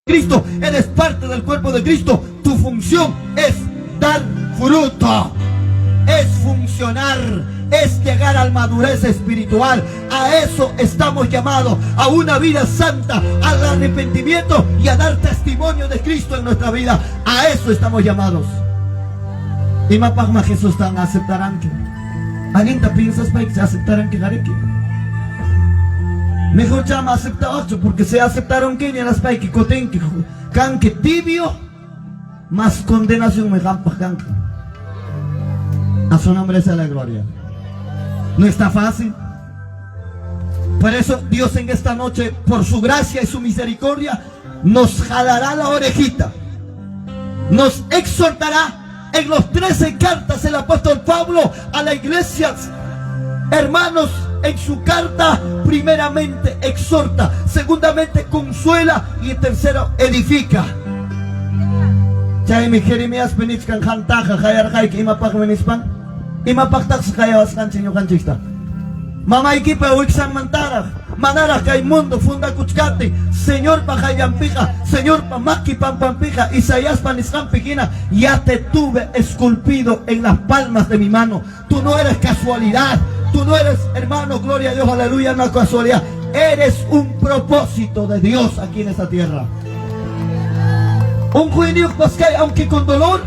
Cristo, eres parte del cuerpo de Cristo. Tu función es dar fruto, es funcionar, es llegar a la madurez espiritual. A eso estamos llamados, a una vida santa, al arrepentimiento y a dar testimonio de Cristo en nuestra vida. A eso estamos llamados. Y más Jesús tan aceptarán que alguien te piensas para que se aceptarán que gareki. Mejor llama acepta 8 porque se aceptaron que ni las paiki coten que can que tibio más condenación me jampa can. A su nombre sea la gloria. No está fácil. Por eso Dios en esta noche, por su gracia y su misericordia, nos jalará la orejita, nos exhortará. En los 13 cartas el apóstol Pablo a la iglesia, hermanos, en su carta primeramente exhorta, segundamente consuela y tercero edifica. Chay mi Jeremías penichkan jantaja hayar hay que imapak menispan imapak tax hayawas kanchen kanchista mama equipa wixan mantara manara kay mundo funda kuchkati Señor pajayampija, Señor pamaki pampija, Isaías paniskan pijina, ya te tuve esculpido en las palmas de mi mano. Tú no eres casualidad. Tú no eres, hermano, gloria a Dios, aleluya, una casualidad. Eres un propósito de Dios aquí en esta tierra. Un juicio, pues que aunque con dolor,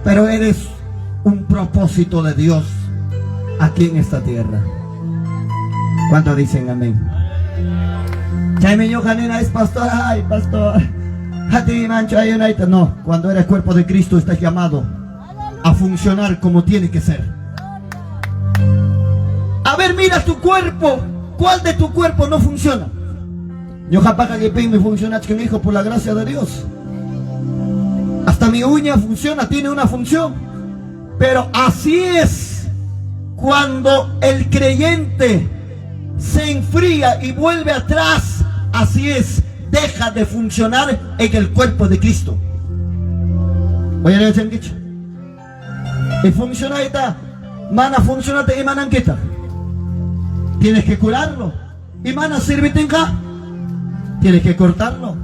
pero eres un propósito de Dios aquí en esta tierra. ¿Cuántos dicen amén? Chaime yo janina es pastor, ay pastor. Hati mancho hay una. No, cuando eres cuerpo de Cristo estás llamado a funcionar como tiene que ser. A ver, mira tu cuerpo. ¿Cuál de tu cuerpo no funciona? Yo japaca que me funciona con mi hijo por la gracia de Dios. Hasta mi uña funciona, tiene una función. Pero así es cuando el creyente se enfría y vuelve atrás. Así es, deja de funcionar en el cuerpo de Cristo. Oye, ¿le han dicho? Y funciona esta, mana funciona te emanan quita. Tienes que curarlo. Y mana sirvitenja. Tienes que cortarlo.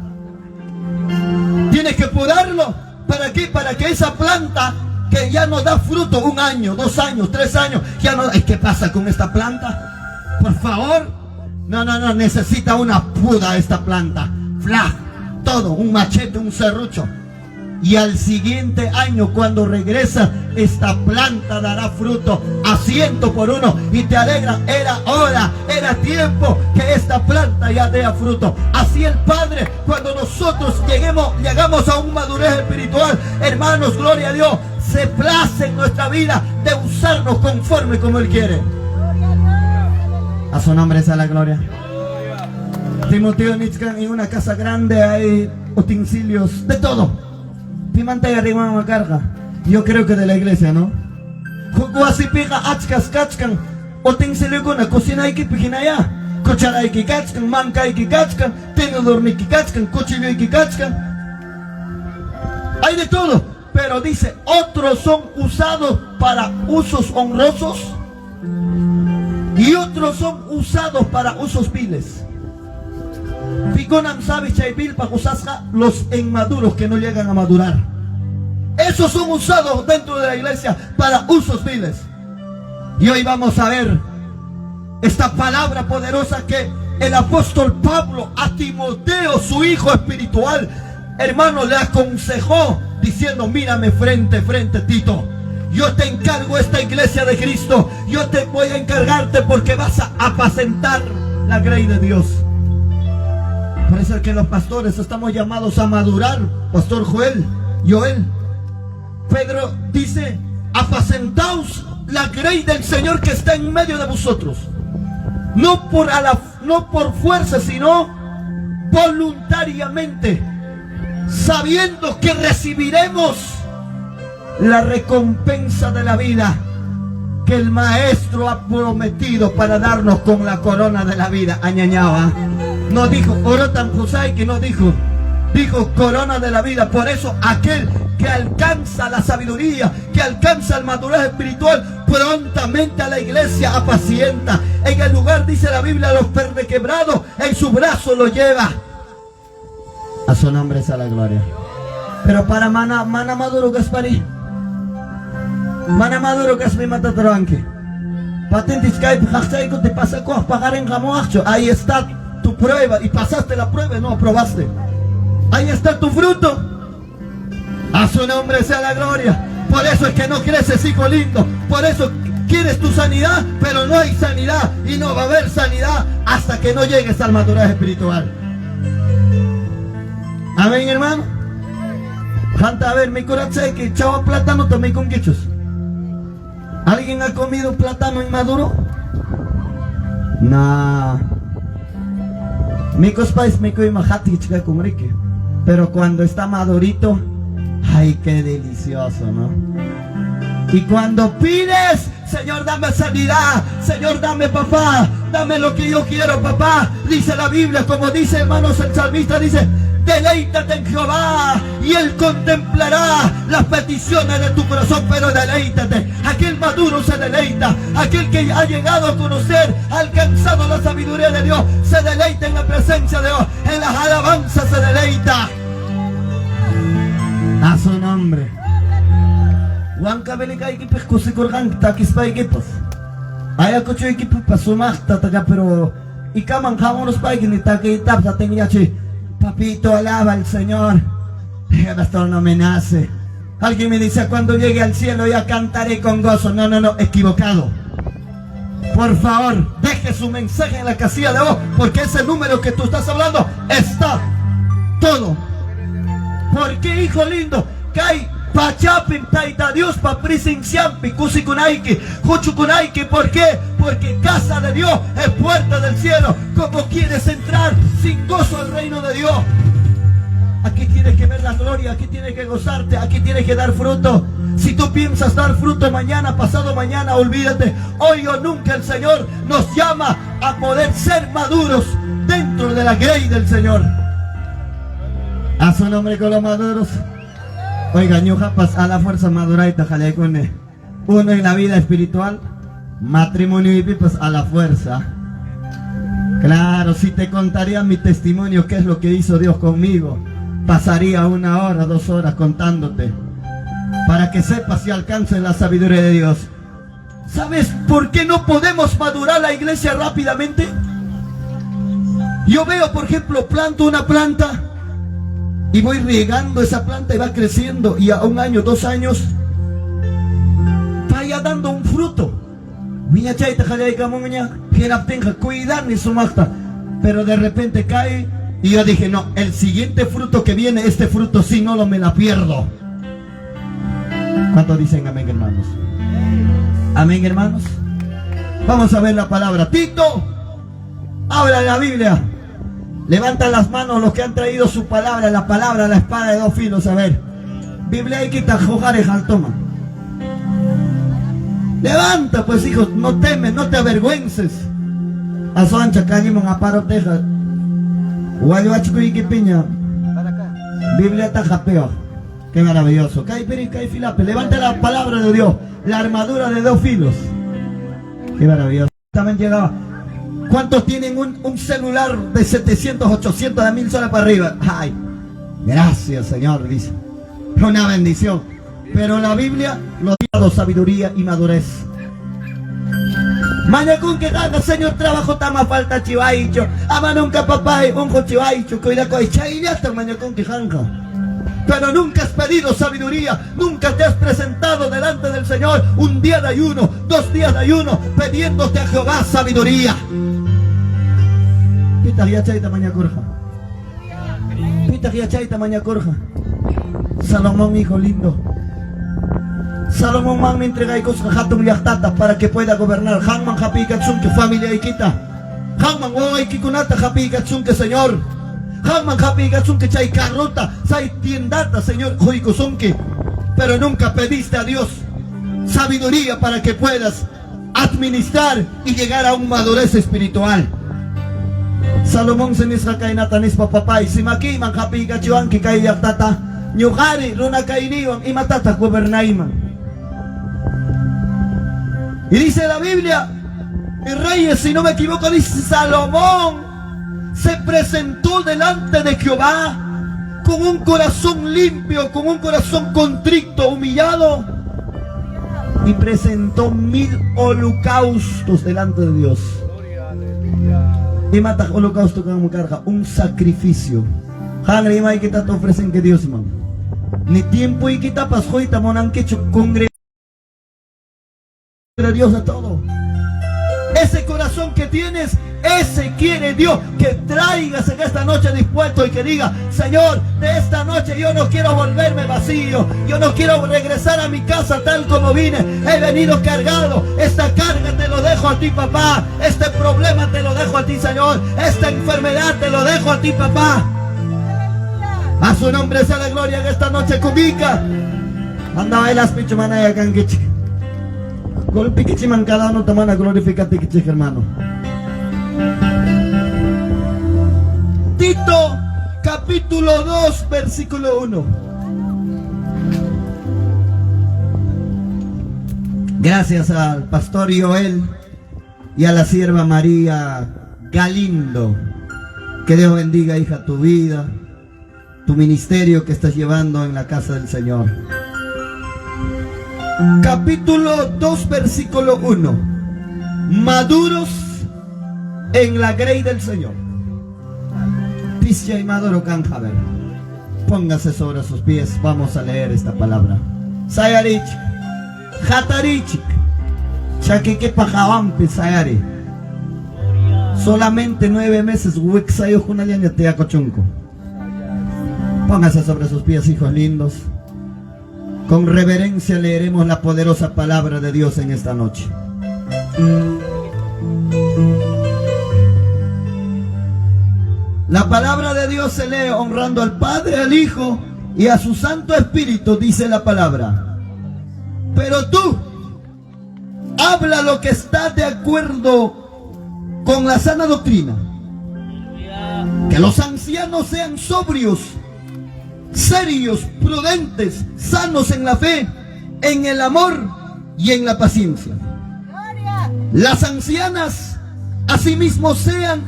Tienes que podarlo. ¿Para qué? Para que esa planta que ya no da fruto 1 año, 2 años, 3 años, ya no. ¿Qué pasa con esta planta? Por favor. No, necesita una poda esta planta. Fla, todo, un machete, un serrucho. Y al siguiente año, cuando regresa, esta planta dará fruto a 100 por 1. Y te alegra, era hora, era tiempo que esta planta ya dé fruto. Así el Padre, cuando nosotros llegamos a una madurez espiritual, hermanos, gloria a Dios, se place en nuestra vida de usarnos conforme como Él quiere. A su nombre sea la gloria. Timoteo Nitzkan, en una casa grande hay utensilios de todo. Pimantaya arriba una carga. Yo creo que de la iglesia, ¿no? Guasipija achkas kachkan. Utensilio con la cocina hay que pijinaya. Cuchara hay que kachkan, manca hay que kachkan, tenedor ni que kachkan, cuchillo hay que kachkan. Hay de todo. Pero dice, otros son usados para usos honrosos y otros son usados para usos viles. Los inmaduros que no llegan a madurar. Esos son usados dentro de la iglesia para usos viles. Y hoy vamos a ver esta palabra poderosa que el apóstol Pablo a Timoteo, su hijo espiritual, hermano, le aconsejó diciendo: mírame frente a frente, Tito. Yo te encargo esta iglesia de Cristo. Yo te voy a encargarte porque vas a apacentar la grey de Dios. Por eso es que los pastores estamos llamados a madurar. Pastor Joel. Pedro dice: apacentaos la grey del Señor que está en medio de vosotros. No por fuerza, sino voluntariamente, sabiendo que recibiremos la recompensa de la vida que el Maestro ha prometido para darnos con la corona de la vida. Añañaba. No dijo Orotan Josai, que no dijo corona de la vida. Por eso aquel que alcanza la sabiduría, que alcanza la madurez espiritual, prontamente a la iglesia apacienta. En el lugar, dice la Biblia, los pernequebrados en su brazo lo lleva. A su nombre sea la gloria. Pero para mana maduro Gaspari. Mana maduro Gaspari mata tranqui. Patentes Skype, te pasa con pagar en Jamoacho. Ahí está tu prueba. Y pasaste la prueba, no aprobaste. Ahí está tu fruto. A su nombre sea la gloria. Por eso es que no creces, hijo lindo. Por eso quieres tu sanidad, pero no hay sanidad. Y no va a haber sanidad hasta que no llegues al maduraje espiritual. Amén, hermano. Janta, a ver, mi corazón que chava plátano también con quechos. ¿Alguien ha comido plátano inmaduro? Nah. Mi cospais me coy majati chica como rique. Pero cuando está madurito, ay, qué delicioso, ¿no? Y cuando pides, Señor, dame sanidad, Señor, dame papá, dame lo que yo quiero, papá. Dice la Biblia, como dice, hermanos, el salmista dice: deleítate en Jehová y Él contemplará las peticiones de tu corazón, pero deleítate. Aquel maduro se deleita, aquel que ha llegado a conocer, ha alcanzado la sabiduría de Dios, se deleita en la presencia de Dios, en las alabanzas se deleita. A su nombre. Huanca belica equipos cusicorgan taquispa equipos. Hay acocho equipos para sumar tataca, pero y caman jamonos paigin y taquitap tatenyachi. Papito, alaba al Señor. El pastor no me nace. Alguien me dice: cuando llegue al cielo ya cantaré con gozo. No, equivocado. Por favor, deje su mensaje en la casilla de voz, porque ese número que tú estás hablando está todo. Porque, hijo lindo, Kai Pachapim Taita Dios Paprisinciampi Kusikunaiki Huchukunaiki. ¿Por qué? Porque casa de Dios es puerta del cielo. ¿Cómo quieres entrar sin gozo al reino de Dios? Aquí tienes que ver la gloria, aquí tienes que gozarte, aquí tienes que dar fruto. Si tú piensas dar fruto mañana, pasado mañana, olvídate. Hoy o nunca el Señor nos llama a poder ser maduros dentro de la grey del Señor. A su nombre con los maduros. Oiga, ñujapas, a la fuerza madura y tajalé con uno en la vida espiritual, matrimonio y pipas a la fuerza. Claro, si te contaría mi testimonio, qué es lo que hizo Dios conmigo, pasaría 1 hora, 2 horas contándote, para que sepas y alcances la sabiduría de Dios. ¿Sabes por qué no podemos madurar la iglesia rápidamente? Yo veo, por ejemplo, planto una planta y voy regando esa planta y va creciendo, y a 1 año, 2 años vaya dando un fruto. Pero de repente cae y yo dije: no, el siguiente fruto que viene, este fruto sí no me la pierdo. ¿Cuántos dicen amén, hermanos? Amén, hermanos. Vamos a ver la palabra. Tito, habla la Biblia. Levanta las manos los que han traído su palabra, la espada de 2 filos. A ver, Biblia y quita jojares al toma. Levanta pues, hijos, no temes, no te avergüences. A su ancha calle a paro teja. Guayuachico y piña. Biblia tajapeo. Qué maravilloso. Cae perica y filape. Levanta la palabra de Dios, la armadura de 2 filos. Qué maravilloso. También llegaba. ¿Cuántos tienen un celular de 700, 800, de 1000 soles para arriba? Ay, gracias, Señor, dice. Una bendición. Pero la Biblia lo da sabiduría y madurez. Mañacún que gana, Señor, trabajo tama falta chivaicho. Ama nunca papá y unjo chivaicho. Cuida coi chaillata mañacún que janja. Pero nunca has pedido sabiduría, nunca te has presentado delante del Señor 1 día de ayuno, 2 días de ayuno, pidiéndote a Jehová sabiduría. Pita chaita mañacurja. Pita chaita mañacurja. Salomón, hijo lindo. Salomón man me entrega y cosas hatum yachtata para que pueda gobernar. Hanman hapi katsun que familia ikita. Hanman oy kikunata hapi katsun que Señor. Hanman hapi katsun que chay carrota, chay tiendata, Señor, joikusonke. Pero nunca pediste a Dios sabiduría para que puedas administrar y llegar a una madurez espiritual. Salomón se nisra kainata nispa papay, si maki man hapi kachuan que kay yachtata. Nyuhari runa kainiwan y matata gobernaiman. Y dice la Biblia, en Reyes, si no me equivoco, dice: Salomón se presentó delante de Jehová con un corazón limpio, con un corazón contrito, humillado, y presentó 1000 holocaustos delante de Dios. Y mata holocausto con carga, un sacrificio. Hangre y que te ofrecen que Dios man. Ni tiempo y quita pasjoita monan que congregar a Dios a todo. Ese corazón que tienes, ese quiere Dios que traigas en esta noche dispuesto y que diga: Señor, de esta noche yo no quiero volverme vacío, yo no quiero regresar a mi casa tal como vine, he venido cargado, esta carga te lo dejo a ti, papá, este problema te lo dejo a ti, Señor, esta enfermedad te lo dejo a ti, papá. A su nombre sea la gloria en esta noche, cubica. Anda a las pichumanaya canguichi. Golpe que chiman cada uno te manda glorificarte, hermano. Tito capítulo 2 versículo 1. Gracias al pastor Joel y a la sierva María Galindo. Que Dios bendiga, hija, tu vida, tu ministerio que estás llevando en la casa del Señor. Capítulo 2 versículo 1. Maduros en la grey del Señor. Piscia y maduro canjaber. Póngase sobre sus pies. Vamos a leer esta palabra. Sayarich, Hatarich, Chaquique Pajawampi Sayari. Solamente 9 meses. Wixayo Junalian te acochunco. Póngase sobre sus pies, hijos lindos. Con reverencia leeremos la poderosa palabra de Dios en esta noche. La palabra de Dios se lee honrando al Padre, al Hijo y a su Santo Espíritu, dice la palabra. Pero tú, habla lo que está de acuerdo con la sana doctrina. Que los ancianos sean sobrios, serios, prudentes, sanos en la fe, en el amor y en la paciencia. Las ancianas asimismo sean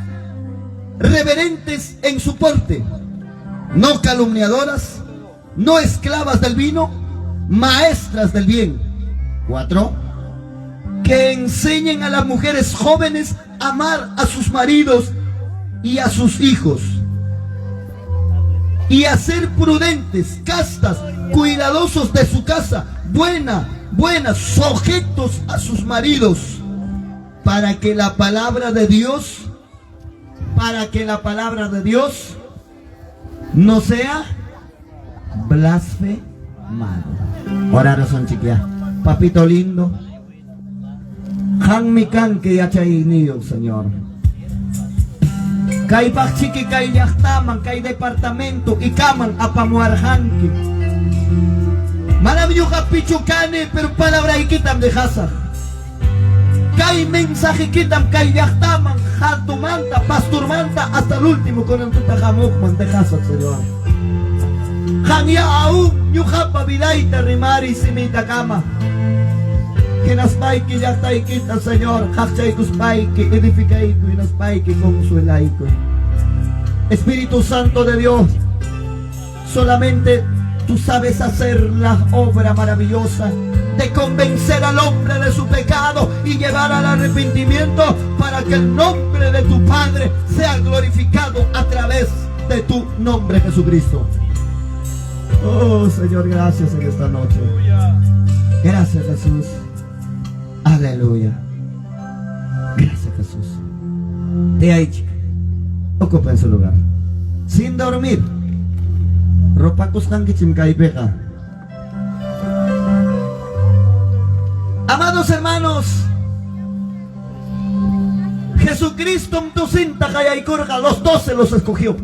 reverentes en su porte, no calumniadoras, no esclavas del vino, maestras del bien. 4. Que enseñen a las mujeres jóvenes a amar a sus maridos y a sus hijos, y a ser prudentes, castas, cuidadosos de su casa, buenas, sujetos a sus maridos, para que la palabra de Dios no sea blasfemada. Oraros son chiquia. Papito lindo, Han mi can que ya nido, Señor. Kay pachiki, kay yachtaman, kay departamento, y caman apamuarjanki. Maravillosa pichucane, pero palabra y quitam de hasa. Kay mensaje quitam, kay yachtaman, jatumanta, pasturmanta, hasta el último con el tutajamukman de hasa, Señor. Hanya aún, yuhapa vidaita, rimari, simita cama. Que nas paiki ya está quita, Señor, hachaikus paiki, edificaiku y nas paiki consuelaiku. Espíritu Santo de Dios, solamente tú sabes hacer la obra maravillosa de convencer al hombre de su pecado y llevar al arrepentimiento para que el nombre de tu Padre sea glorificado a través de tu nombre, Jesucristo. Oh, Señor, gracias en esta noche. Gracias, Jesús. Aleluya. Gracias, Jesús. Te ha dicho. Ocupa en su lugar. Sin dormir. Ropa kustangichim kaipeja. Amados hermanos, Jesucristo en tu cinta Jayaikurja, los 12 los escogió.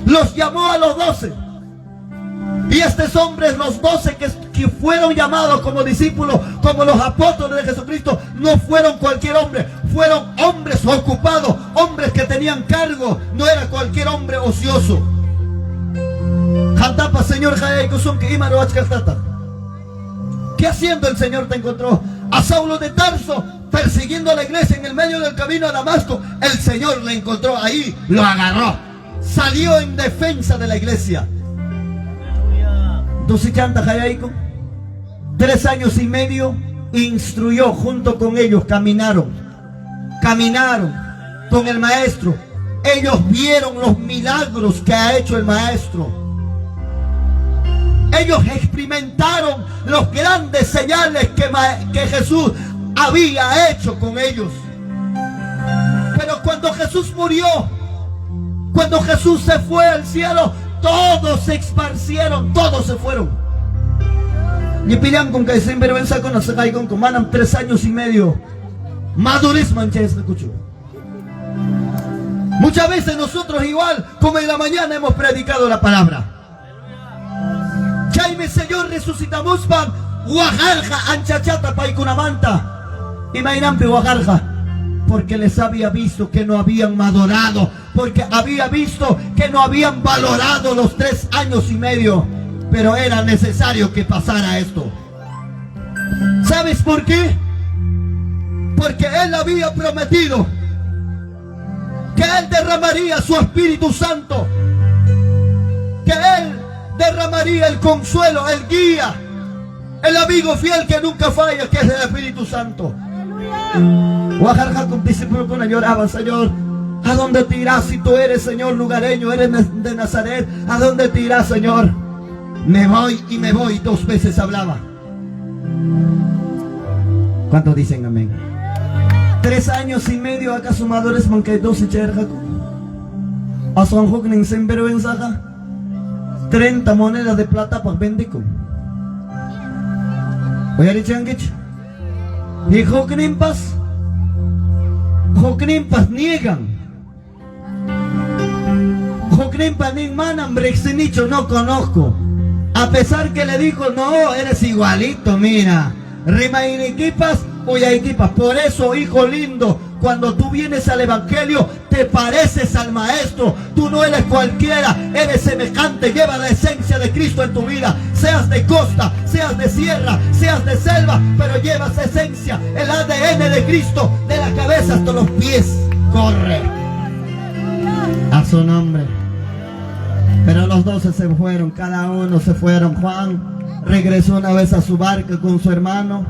Los llamó a los 12. Y estos hombres, los 12 que fueron llamados como discípulos, como los apóstoles de Jesucristo, no fueron cualquier hombre, fueron hombres ocupados, hombres que tenían cargo, no era cualquier hombre ocioso. Jantapa, Señor, ¿qué haciendo el Señor te encontró? A Saulo de Tarso, persiguiendo a la iglesia en el medio del camino a Damasco, el Señor le encontró ahí, lo agarró. salió en defensa de la iglesia. 3 años y medio instruyó junto con ellos, caminaron con el maestro. Ellos vieron los milagros que ha hecho el maestro. Ellos experimentaron los grandes señales que Jesús había hecho con ellos. Pero cuando Jesús murió, cuando Jesús se fue al cielo, todos se esparcieron, todos se fueron. Y pidieron con que se envergüenza con los que con manan 3 años y medio. Madurez manches de cucho. Muchas veces nosotros igual, como en la mañana hemos predicado la palabra. Chaime Señor resucitamos pan, Guajarja anchachata paikunamanta. Y mainampe Guajarja. Porque les había visto que no habían madurado, porque había visto que no habían valorado los 3 años y medio, pero era necesario que pasara esto. ¿Sabes por qué? Porque Él había prometido que Él derramaría su Espíritu Santo, que Él derramaría el consuelo, el guía, el amigo fiel que nunca falla, que es el Espíritu Santo. Guajarja con discípulo con lloraba, Señor, ¿a dónde te irás si tú eres, Señor, lugareño, eres de Nazaret? ¿A dónde te irás, Señor? Me voy y me voy, 2 veces hablaba. ¿Cuántos dicen amén? 3 años y medio acá sumadores manque 12 cherjaco. A San Juan en vergüenza 30 monedas de plata para bendico. Voy a decir y Joknimpas niegan. Joknimpas ni manan brexinicho no conozco. A pesar que le dijo, no, eres igualito, mira. Rimainiquipas, Uyaiquipas. Por eso, hijo lindo, cuando tú vienes al evangelio, te pareces al maestro. Tú no eres cualquiera, eres semejante. Lleva la esencia de Cristo en tu vida. Seas de costa, seas de sierra, seas de selva, pero llevas esencia, el ADN de Cristo, de la cabeza hasta los pies. Corre a su nombre. Pero los 12 se fueron, cada uno se fueron. Juan regresó una vez a su barca con su hermano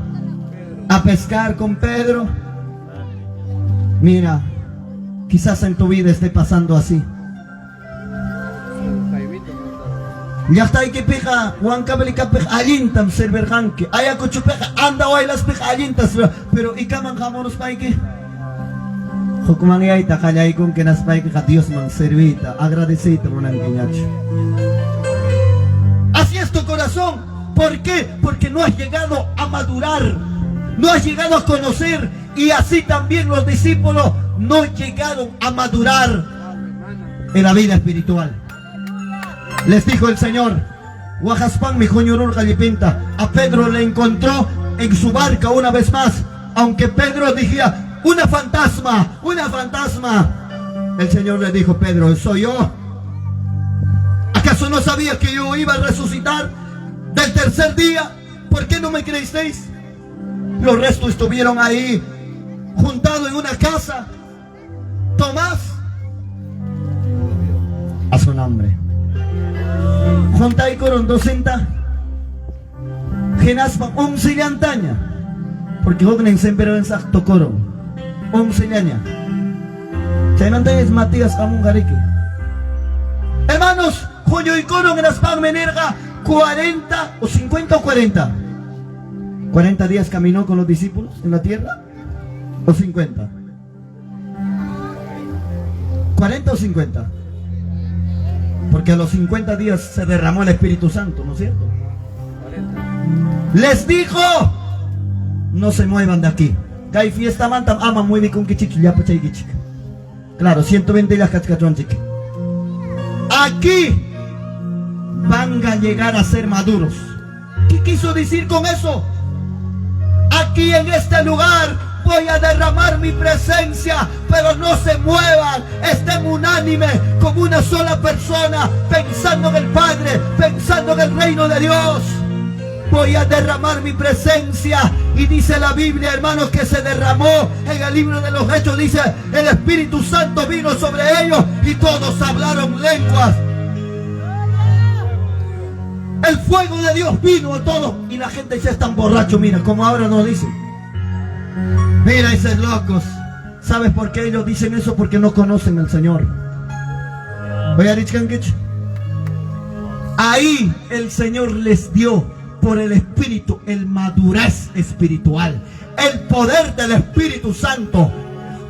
a pescar con Pedro. Mira, quizás en tu vida esté pasando así. Ya está, hay que peja, Juan Cabelica peja, allintam serverjanque, ayacucho peja, anda hoy las peja, allintas, pero y caman jamonos paike. Jokuman y takallay con que nas paike, Dios man servita, agradecita, monanguiñacho. Así es tu corazón. ¿Por qué? Porque no has llegado a madurar, no has llegado a conocer, y así también los discípulos no llegaron a madurar en la vida espiritual. Les dijo el Señor, Guajaspan mi joñurur galipinta, a Pedro le encontró en su barca una vez más, aunque Pedro dijera, una fantasma, una fantasma. El Señor le dijo, Pedro, soy yo. ¿Acaso no sabía que yo iba a resucitar del tercer día? ¿Por qué no me creísteis? Los restos estuvieron ahí, juntados en una casa. Tomás, a su nombre. Juntai coron 200 Genaspa 11 antaña. Porque Hognen siempre en exacto coro 11 años. Chaymanta es Matías Amungariki. Hermanos, Joyo y Coro en las Menerga 40 o 50 o 40. 40 días caminó con los discípulos en la tierra. ¿O 50? 40 o 50. Porque a los 50 días se derramó el Espíritu Santo, ¿no es cierto? 40. Les dijo, no se muevan de aquí. Hay fiesta manta, ama muy bien con kichik, ya pachay kichik. Claro, 120 las cachcachón chique. Aquí van a llegar a ser maduros. ¿Qué quiso decir con eso? Aquí en este lugar voy a derramar mi presencia, pero no se muevan, estén unánime como una sola persona, pensando en el Padre, pensando en el reino de Dios. voy a derramar mi presencia. Y dice la Biblia, hermanos, que se derramó en el libro de los Hechos. Dice, el Espíritu Santo vino sobre ellos y todos hablaron lenguas. El fuego de Dios vino a todos y la gente ya está borracho. Mira, como ahora nos dicen. Mira esos locos. ¿Sabes por qué ellos dicen eso? Porque no conocen al Señor. Ahí el Señor les dio por el Espíritu el madurez espiritual, el poder del Espíritu Santo.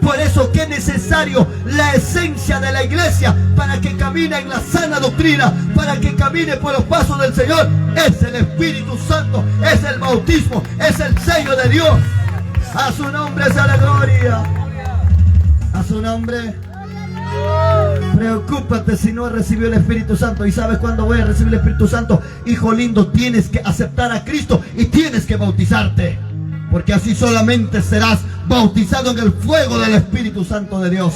Por eso que es necesario la esencia de la iglesia para que camine en la sana doctrina, para que camine por los pasos del Señor. Es el Espíritu Santo, es el bautismo, es el sello de Dios. A su nombre sea la gloria. A su nombre. Preocúpate si no has recibido el Espíritu Santo. ¿Y sabes cuándo voy a recibir el Espíritu Santo? Hijo lindo, tienes que aceptar a Cristo y tienes que bautizarte, porque así solamente serás bautizado en el fuego del Espíritu Santo de Dios.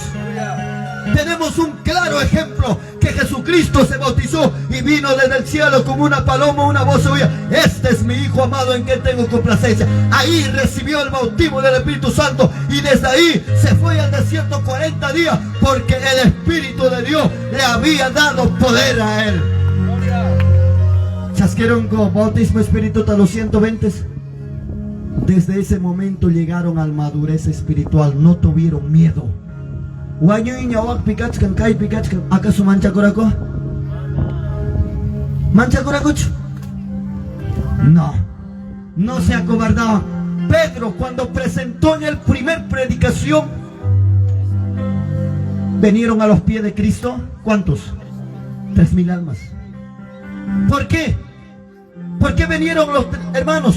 Tenemos un claro ejemplo, que Jesucristo se bautizó y vino desde el cielo como una paloma, una voz se oía: este es mi Hijo amado en quien tengo complacencia. Ahí recibió el bautismo del Espíritu Santo y desde ahí se fue al desierto 40 días, porque el Espíritu de Dios le había dado poder a él. Chasqueron con bautismo espiritual a los 120. Desde ese momento llegaron a la madurez espiritual, no tuvieron miedo. ¿Acaso manchacoraco? ¿Manchacoracocho? No se acobardaban. Pedro, cuando presentó en el primer predicación, vinieron a los pies de Cristo. ¿Cuántos? 3,000 almas. ¿Por qué? ¿Por qué vinieron los hermanos?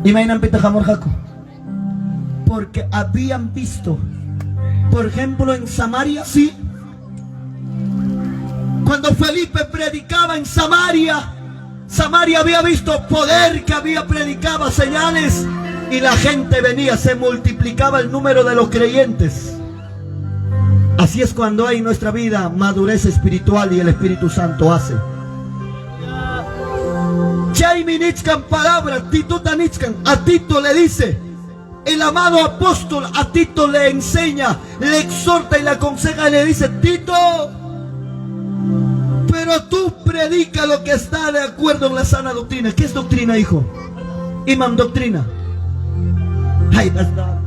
Imaginan Petajamor Jaco. Porque habían visto, por ejemplo, en Samaria, sí. Cuando Felipe predicaba en Samaria, Samaria había visto poder, que había predicado señales, y la gente venía, se multiplicaba el número de los creyentes. Así es cuando hay en nuestra vida madurez espiritual y el Espíritu Santo hace. Chaiminichkan palabra, Tito Tanichkan, a Tito le dice. El amado apóstol a Tito le enseña, le exhorta y le aconseja y le dice: Tito, pero tú predica lo que está de acuerdo en la sana doctrina. ¿Qué es doctrina, hijo? Imam, doctrina. Ay, basta.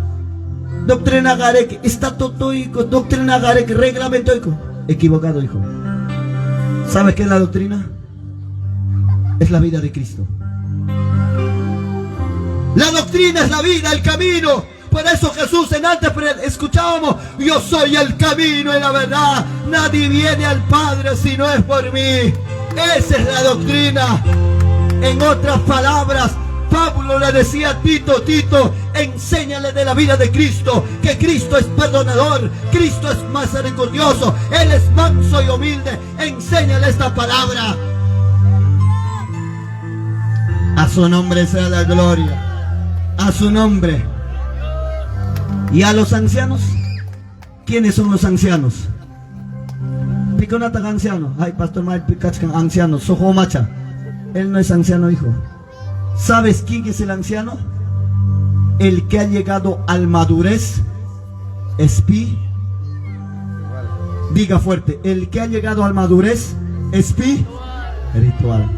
Doctrina garek, estatutoico, doctrina garek, reglamento. Equivocado, hijo. ¿Sabes qué es la doctrina? Es la vida de Cristo. La doctrina es la vida, el camino. Por eso Jesús en antes escuchábamos: yo soy el camino y la verdad. Nadie viene al Padre si no es por mí. Esa es la doctrina. En otras palabras, Pablo le decía a Tito: Tito, enséñale de la vida de Cristo, que Cristo es perdonador, Cristo es misericordioso, Él es manso y humilde. Enséñale esta palabra. A su nombre sea la gloria. A su nombre. Y a los ancianos. ¿Quiénes son los ancianos? Piconata anciano. Ay, pastor Mael Picachcan anciano. Sojo macha. Él no es anciano, hijo. ¿Sabes quién es el anciano? El que ha llegado al madurez espiritual. Diga fuerte: el que ha llegado al madurez espiritual.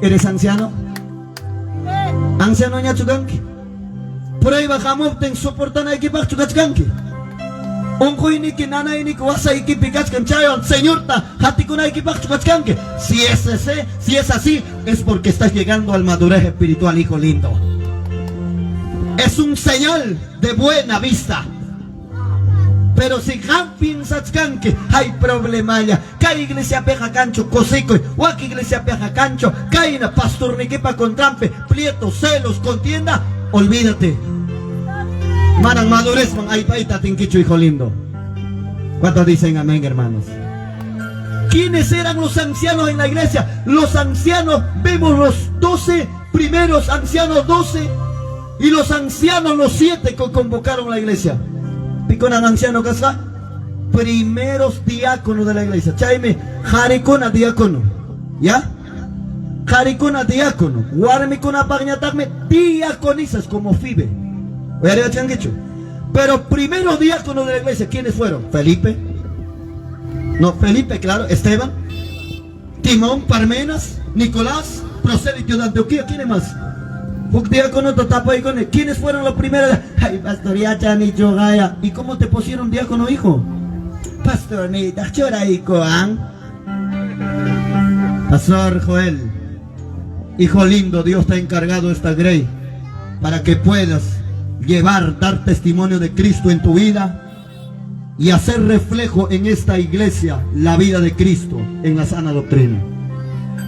¿Eres anciano? Anciano ñachuganki. Por ahí bajamos, ten soportan aquí para chugachganki. Onkoini que nana ini que vas a aquí picachkan chayo, señor ta, hatikuna aquí para chugachganki. Si es así, es porque estás llegando al madurez espiritual, hijo lindo. Es un señal de buena vista. Pero si piensas que hay problema ya, que iglesia peja cancho, cosico, o aquí iglesia peja cancho, que hay una pastorniquepa con trampe, prietos, celos, contienda, olvídate. Manan madurez, man, ay paita, tinquicho, hijo lindo. ¿Cuántos dicen amén, hermanos? ¿Quiénes eran los ancianos en la iglesia? Los ancianos, vemos los 12 primeros ancianos, 12, y los ancianos, los 7 que convocaron la iglesia. Piconan anciano casa, primeros diáconos de la iglesia. Chaime, jaricona diácono. ¿Ya? Jaricuna diácono, Guarmicuna Pagnatarme, diaconisas como Fibe. Pero primero diácono de la iglesia, ¿quiénes fueron? Felipe. No, Felipe, claro, Esteban, Timón, Parmenas, Nicolás, prosélito de Antioquía, ¿quiénes más? Diácono, ¿quiénes fueron los primeros? Ay, pastoría, ni Yogaya. ¿Y cómo te pusieron diácono, hijo? Pastornita, choraico, Pastor Joel, hijo lindo, Dios te ha encargado esta grey para que puedas dar testimonio de Cristo en tu vida y hacer reflejo en esta iglesia la vida de Cristo en la sana doctrina.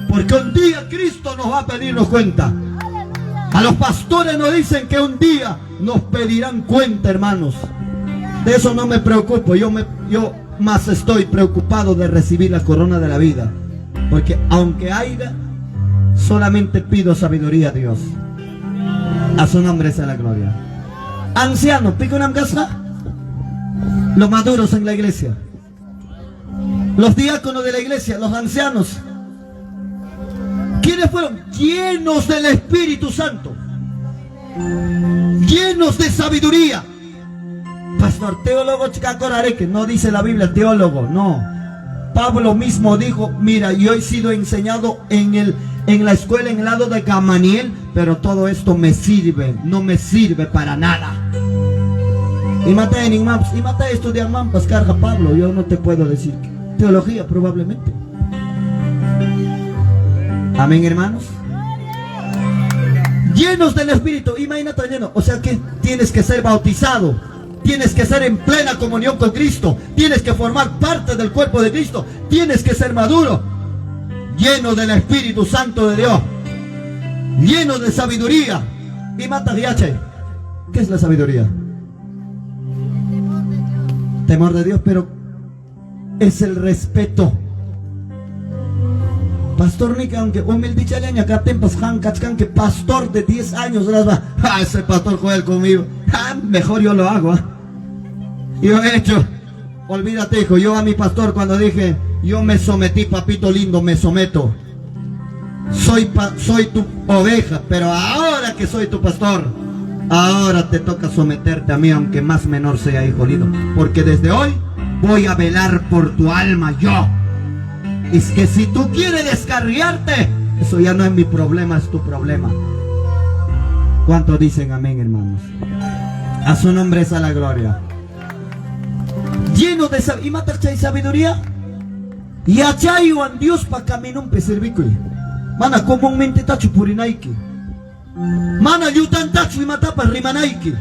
Porque un día Cristo nos va a pedirnos cuenta. A los pastores nos dicen que un día nos pedirán cuenta, hermanos. De eso no me preocupo. Yo más estoy preocupado de recibir la corona de la vida. Porque aunque haya, solamente pido sabiduría a Dios. A su nombre sea la gloria. Ancianos, pico una casa. Los maduros en la iglesia, los diáconos de la iglesia, los ancianos, ¿quiénes fueron? Llenos del Espíritu Santo, llenos de sabiduría. Pastor, teólogo que no dice la Biblia teólogo, no. Pablo mismo dijo, mira, yo he sido enseñado en la escuela en el lado de Gamaliel, pero todo esto no me sirve para nada. Y mata a estudiar mampas, carga Pablo. Yo no te puedo decir teología probablemente. Amén, hermanos. Llenos del Espíritu. Imagínate lleno. O sea que tienes que ser bautizado, tienes que ser en plena comunión con Cristo, tienes que formar parte del cuerpo de Cristo, tienes que ser maduro, lleno del Espíritu Santo de Dios, lleno de sabiduría. Y mata diache. ¿Qué es la sabiduría? Temor de Dios, pero es el respeto. Pastor Nica, aunque humilde chaleña, acá tempas han que pastor de 10 años, ese pastor Joel conmigo, mejor yo lo hago. Yo he hecho, olvídate, hijo, yo a mi pastor cuando dije, yo me sometí, papito lindo, me someto. Soy tu oveja, pero ahora que soy tu pastor, ahora te toca someterte a mí, aunque más menor sea, hijo lindo. Porque desde hoy voy a velar por tu alma yo. Es que si tú quieres descarriarte, eso ya no es mi problema, es tu problema. ¿Cuántos dicen amén, hermanos? A su nombre es a la gloria. Lleno de sabiduría. Y achayo an Dios pa camino un peservico. Mana comúnmente tacho purinaiki. Mana yutan tacho y matapa rimanaiki.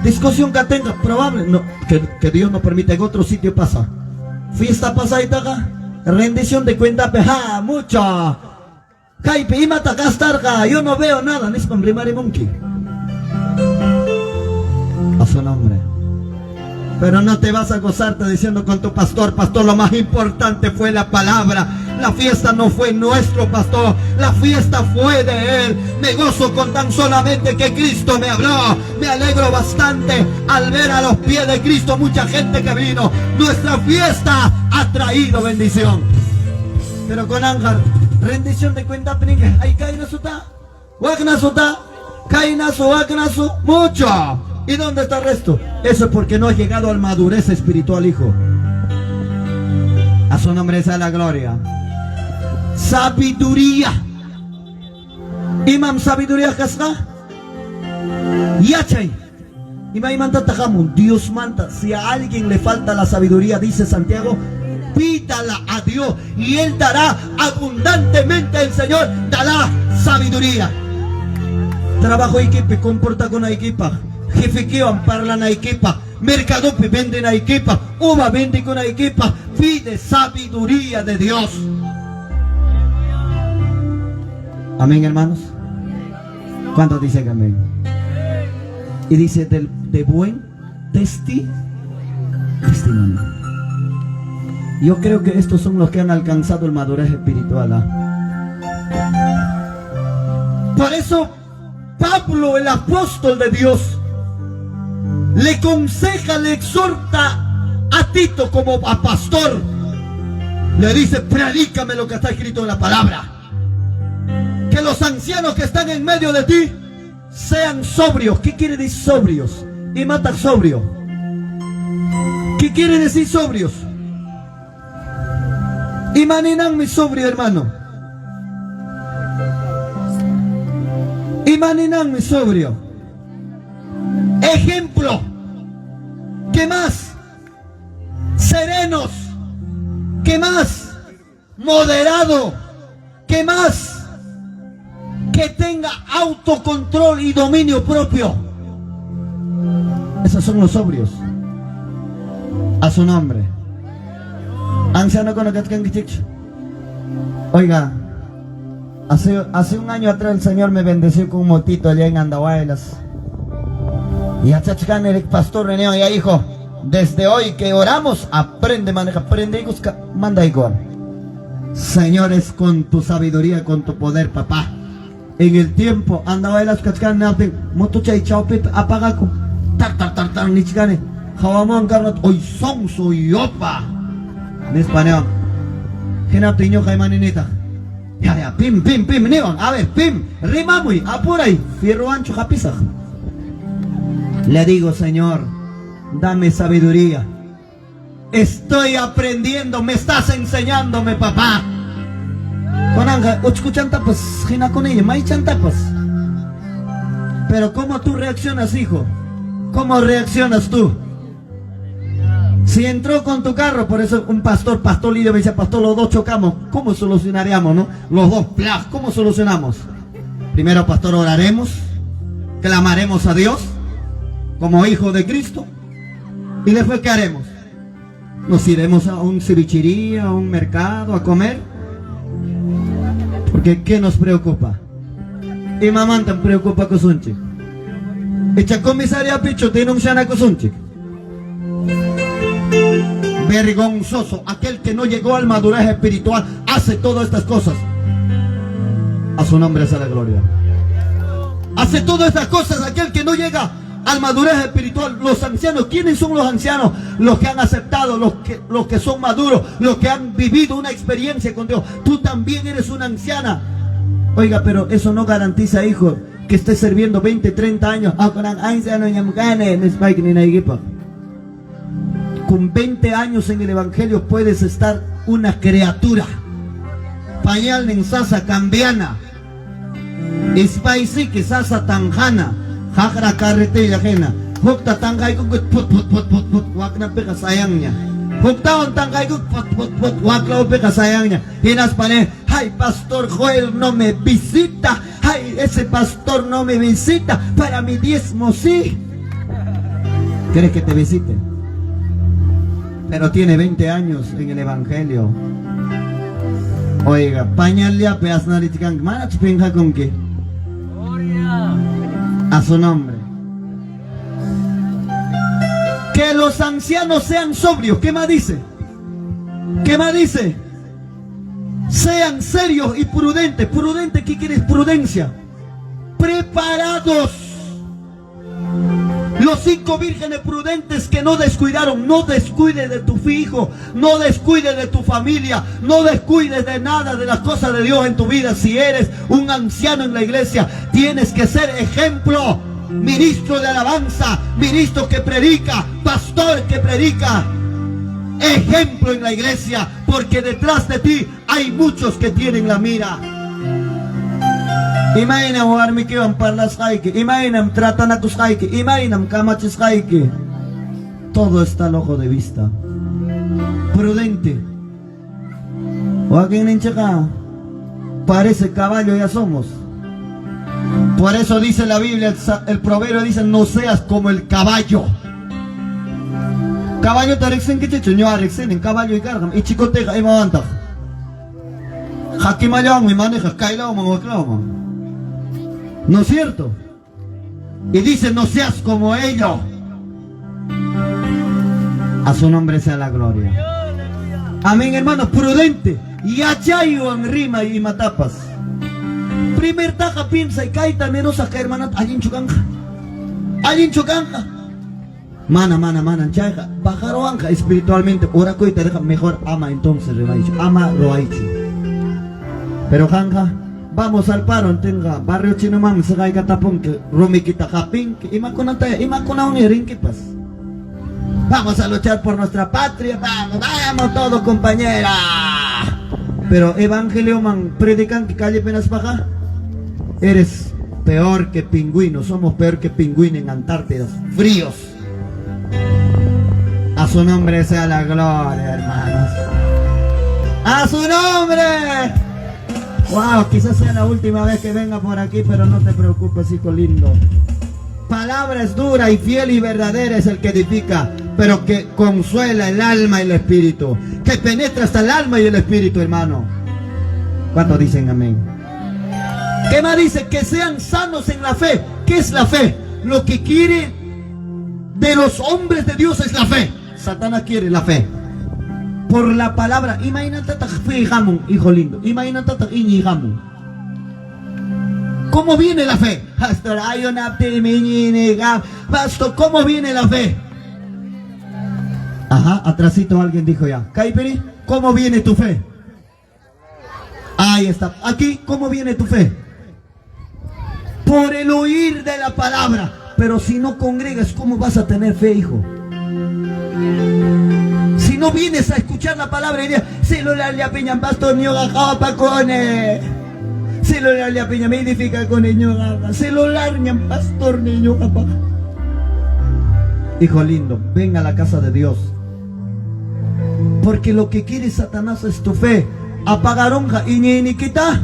Discusión que tenga, probable, no, que Dios no permite, en otro sitio pasa. Fiesta pasa y taga, rendición de cuenta, peja, mucho. Caipe y mata gastarga, yo no veo nada, ni es con primary monkey. A su nombre. Pero no te vas a gozarte diciendo con tu pastor, pastor, lo más importante fue la palabra. La fiesta no fue nuestro, pastor, la fiesta fue de él. Me gozo con tan solamente que Cristo me habló. Me alegro bastante al ver a los pies de Cristo mucha gente que vino. Nuestra fiesta ha traído bendición. Pero con Ángel, rendición de cuenta, ahí cae suta, wagnasuta, cainasu, wagnasu, mucho. ¿Y dónde está el resto? Eso es porque no has llegado a la madurez espiritual, hijo. A su nombre sea la gloria. Sabiduría. Imam sabiduría kasga. Yachay. Imam manta tajamun. Dios manta. Si a alguien le falta la sabiduría, dice Santiago, pídala a Dios y Él dará abundantemente. El Señor dará sabiduría. Trabajo equipo, comporta con la equipa. Jefe que ampara la equipa, mercado que vende la equipa, uva vende con la equipa, pide sabiduría de Dios. Amén, hermanos. ¿Cuántos dicen amén? Y dice de buen testimonio. Yo creo que estos son los que han alcanzado el madurez espiritual. Por eso Pablo, el apóstol de Dios, le aconseja, le exhorta a Tito como a pastor. Le dice, predícame lo que está escrito en la palabra. Que los ancianos que están en medio de ti sean sobrios. ¿Qué quiere decir sobrios? Y mata sobrio. ¿Qué quiere decir sobrios? Imaninan mi sobrio, hermano. Imaninan mi sobrio. Ejemplo. ¿Qué más? Serenos. ¿Qué más? Moderado. ¿Qué más? Que tenga autocontrol y dominio propio. Esos son los sobrios. A su nombre. Anciano con Oiga, hace un año atrás el Señor me bendeció con un motito allá en Andahuaylas. Y a Chachcán el pastor René, ya hijo, desde hoy que oramos, aprende, maneja, aprende y busca, manda igual. Señores, con tu sabiduría, con tu poder, papá. En el tiempo, Andahuaylas, Chachcán, motuchay, chaupe, apagaco, tar, nichgane, jawamón, carnot, hoy son, soy yopa. En español, Genapiño, Jaimaninita. Ya, pim, neon, a ver, pim, rima muy, apura ahí, fierro ancho, japisa. Le digo, Señor, dame sabiduría. Estoy aprendiendo, me estás enseñándome, papá. Con anga, escuchan tapas, gina con ella, maichan tapas. Pero ¿cómo tú reaccionas, hijo? ¿Cómo reaccionas tú? Si entró con tu carro, por eso un pastor Lidio me dice, pastor, los dos chocamos, ¿cómo solucionaríamos, no? Los dos, ¿cómo solucionamos? Primero, pastor, oraremos, clamaremos a Dios como hijo de Cristo, y después ¿qué haremos? Nos iremos a un cevichería, a un mercado a comer, porque ¿qué nos preocupa? Y mamá te preocupa con sunchi. Echa comisaria picho tiene un shana con sunchi. Vergonzoso, aquel que no llegó al madurez espiritual hace todas estas cosas. A su nombre sea la gloria. Hace todas estas cosas aquel que no llega al madurez espiritual. Los ancianos, ¿quiénes son los ancianos? Los que han aceptado, los que son maduros, los que han vivido una experiencia con Dios. Tú también eres una anciana. Oiga, pero eso no garantiza, hijo, que estés sirviendo 20, 30 años. Con 20 años en el evangelio puedes estar una criatura. Pañal en sasa cambiana. Espaisi que sasa tanjana. Jajra carretilla ajena. Hukta tangay ko put wak na pe kasayangnya. Hukta on tangay ko put wak na pe kasayangnya. Hinas pane, ay pastor Joel no me visita. Ay ese pastor no me visita. Para mi diezmo sí. ¿Quieres que te visite? Pero tiene 20 años en el evangelio. Oiga, pañal ya peas naritikan. Mana chipinja con qué. A su nombre. Que los ancianos sean sobrios. ¿Qué más dice? ¿Qué más dice? Sean serios y prudentes. ¿Prudente qué quiere? Prudencia. Preparados. Los 5 vírgenes prudentes que no descuidaron. No descuides de tu hijo. No descuides de tu familia. No descuides de nada de las cosas de Dios en tu vida. Si eres un anciano en la iglesia, tienes que ser ejemplo. Ministro de alabanza. Ministro que predica. Pastor que predica. Ejemplo en la iglesia. Porque detrás de ti hay muchos que tienen la mira. Imainam warmi ki ang parlas kaiki, imainam tratanakus kaiki, imainam kamachis kaiki. Todo está al ojo de vista. Prudente. O aquí en Inchaca parece caballo ya somos. Por eso dice la Biblia, el proverbio dice, no seas como el caballo. Caballo tarexen que chicho, no arexen en caballo y cargam, y chicoteja y mavantaj. Jaquimayang y maneja, kailao mangoklao. ¿No es cierto? Y dice, no seas como ellos. A su nombre sea la gloria. Amén, hermanos, prudente. Y achayo en rima y matapas. Primer taja piensa y caita merosa que hermana. Allin chocanja. Allin chocanja. Mana, chaja. Bajaro anja espiritualmente. Ora coita deja mejor ama entonces, ama lo ha hecho. Pero janja. vamos al paro, tenga barrio Chinomam, se caiga tapón, que Rumi quita japín, y macuna un irinquipas. Vamos a luchar por nuestra patria, vamos todos compañera. Pero evangelio man, predican que calle penas baja. Eres peor que pingüino, somos peor que pingüino en Antártida, fríos. A su nombre sea la gloria, hermanos. ¡A su nombre! Wow, quizás sea la última vez que venga por aquí, pero no te preocupes, hijo lindo. Palabra es dura y fiel y verdadera es el que edifica, pero que consuela el alma y el espíritu, que penetra hasta el alma y el espíritu, hermano. ¿Cuántos dicen amén? ¿Qué más dice? Que sean sanos en la fe. ¿Qué es la fe? Lo que quiere de los hombres de Dios es la fe. Satanás quiere la fe. Por la palabra. Imagínate, hijo lindo. Imagínate, ¿cómo viene la fe? Pastor, ¿cómo viene la fe? Ajá, atrásito alguien dijo ya. Kaiperi, ¿cómo viene tu fe? Ahí está. Aquí, ¿cómo viene tu fe? Por el oír de la palabra. Pero si no congregas, ¿cómo vas a tener fe, hijo? Si no vienes a escuchar la palabra y dices, celular le apeñan pastor, niño gajapa cone. Celular le apeñan, me edifica con niño gaja. Celular niño pastor, niño gajapa. Hijo lindo, ven a la casa de Dios. Porque lo que quiere Satanás es tu fe. Apagaronja y ni quita.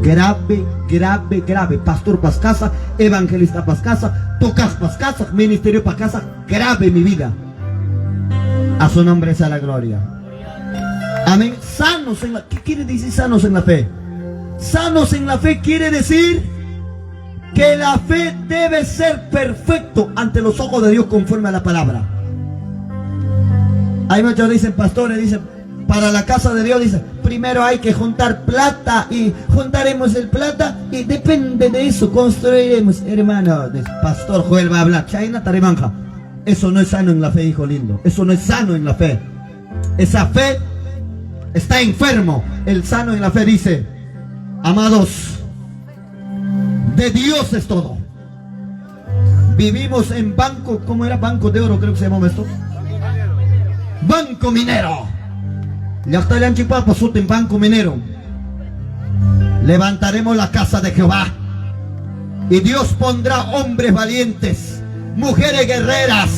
Grave, grave, grave. Pastor Pascasa, evangelista Pascasa, tocas Pascasa, ministerio Pascasa. Grave mi vida. A su nombre sea la gloria. Amén. Sanos en la... ¿Qué quiere decir sanos en la fe? Sanos en la fe quiere decir que la fe debe ser perfecto ante los ojos de Dios conforme a la palabra. Hay muchos dicen, pastores, dicen, para la casa de Dios, dice, primero hay que juntar plata y juntaremos el plata y depende de eso construiremos. Hermano, pastor Joel va a hablar, Chaina Tarimanja. Eso no es sano en la fe, hijo lindo. Eso no es sano en la fe. Esa fe está enfermo. El sano en la fe dice, amados, de Dios es todo. Vivimos en banco, ¿cómo era? Banco de oro, creo que se llamaba esto. Banco minero. Ya está el anchipapa, en banco minero. Levantaremos la casa de Jehová. Y Dios pondrá hombres valientes, mujeres guerreras,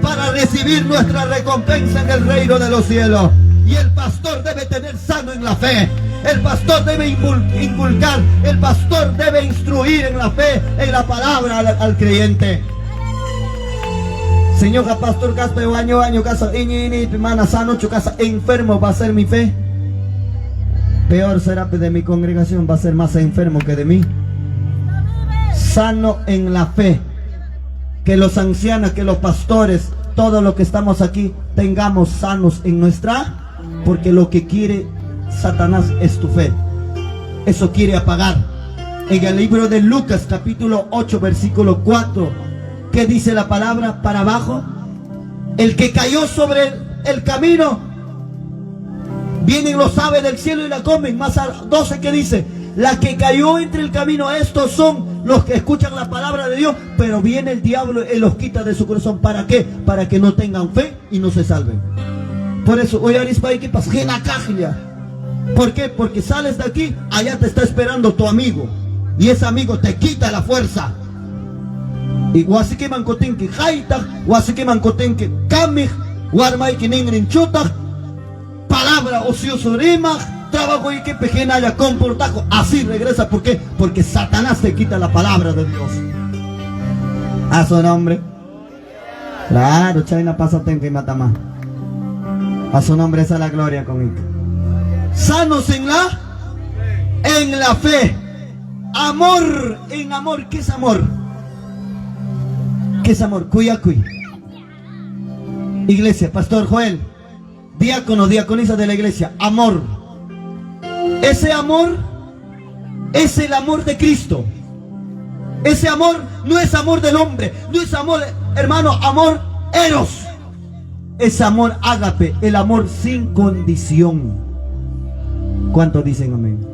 para recibir nuestra recompensa en el reino de los cielos. Y el pastor debe tener sano en la fe. El pastor debe inculcar. El pastor debe instruir en la fe, en la palabra al creyente. Señor pastor Caspe, año casa, hermana sano, casa, enfermo va a ser mi fe. Peor será de mi congregación, va a ser más enfermo que de mí. Sano en la fe. Que los ancianos, que los pastores, todos los que estamos aquí, tengamos sanos en nuestra, porque lo que quiere Satanás es tu fe. Eso quiere apagar. En el libro de Lucas, capítulo 8, versículo 4, ¿qué dice la palabra para abajo? El que cayó sobre el camino, vienen los aves del cielo y la comen. Más a 12, ¿qué dice? La que cayó entre el camino, estos son los que escuchan la palabra de Dios, pero viene el diablo y los quita de su corazón. ¿Para qué? Para que no tengan fe y no se salven. Por eso, hoy arispa ¿qué pasa? ¿Por qué? Porque sales de aquí, allá te está esperando tu amigo, y ese amigo te quita la fuerza. Y guasique mancotenque jaita, guasique mancotenque kamig, guarmaike ningrin chuta, palabra ocioso rima, trabajo y que pejena ya comportajo. Así regresa. ¿Por qué? Porque Satanás te quita la palabra de Dios. A su nombre. Claro, China pasa tenque y mata más. A su nombre esa la gloria conmigo. Sanos en la fe. Amor en amor. ¿Qué es amor? ¿Qué es amor? Cuyacuy. Iglesia, Pastor Joel, diácono, diaconisa de la iglesia. Amor. Ese amor es el amor de Cristo. Ese amor no es amor del hombre, no es amor, hermano, amor eros. Es amor ágape, el amor sin condición. ¿Cuántos dicen amén?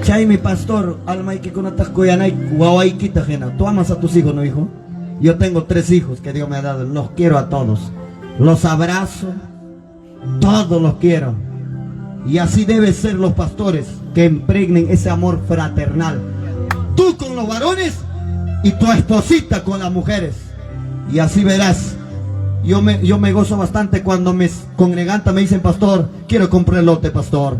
Chay mi pastor, alma y que con atascoyanay, guaway quita jena. Tú amas a tus hijos, ¿no, hijo? Yo tengo 3 hijos que Dios me ha dado, los quiero a todos. Los abrazo, todos los quiero. Y así deben ser los pastores, que impregnen ese amor fraternal. Tú con los varones y tu esposita con las mujeres. Y así verás. Yo me gozo bastante cuando mis congregantes me dicen, pastor, quiero comprar lote, pastor.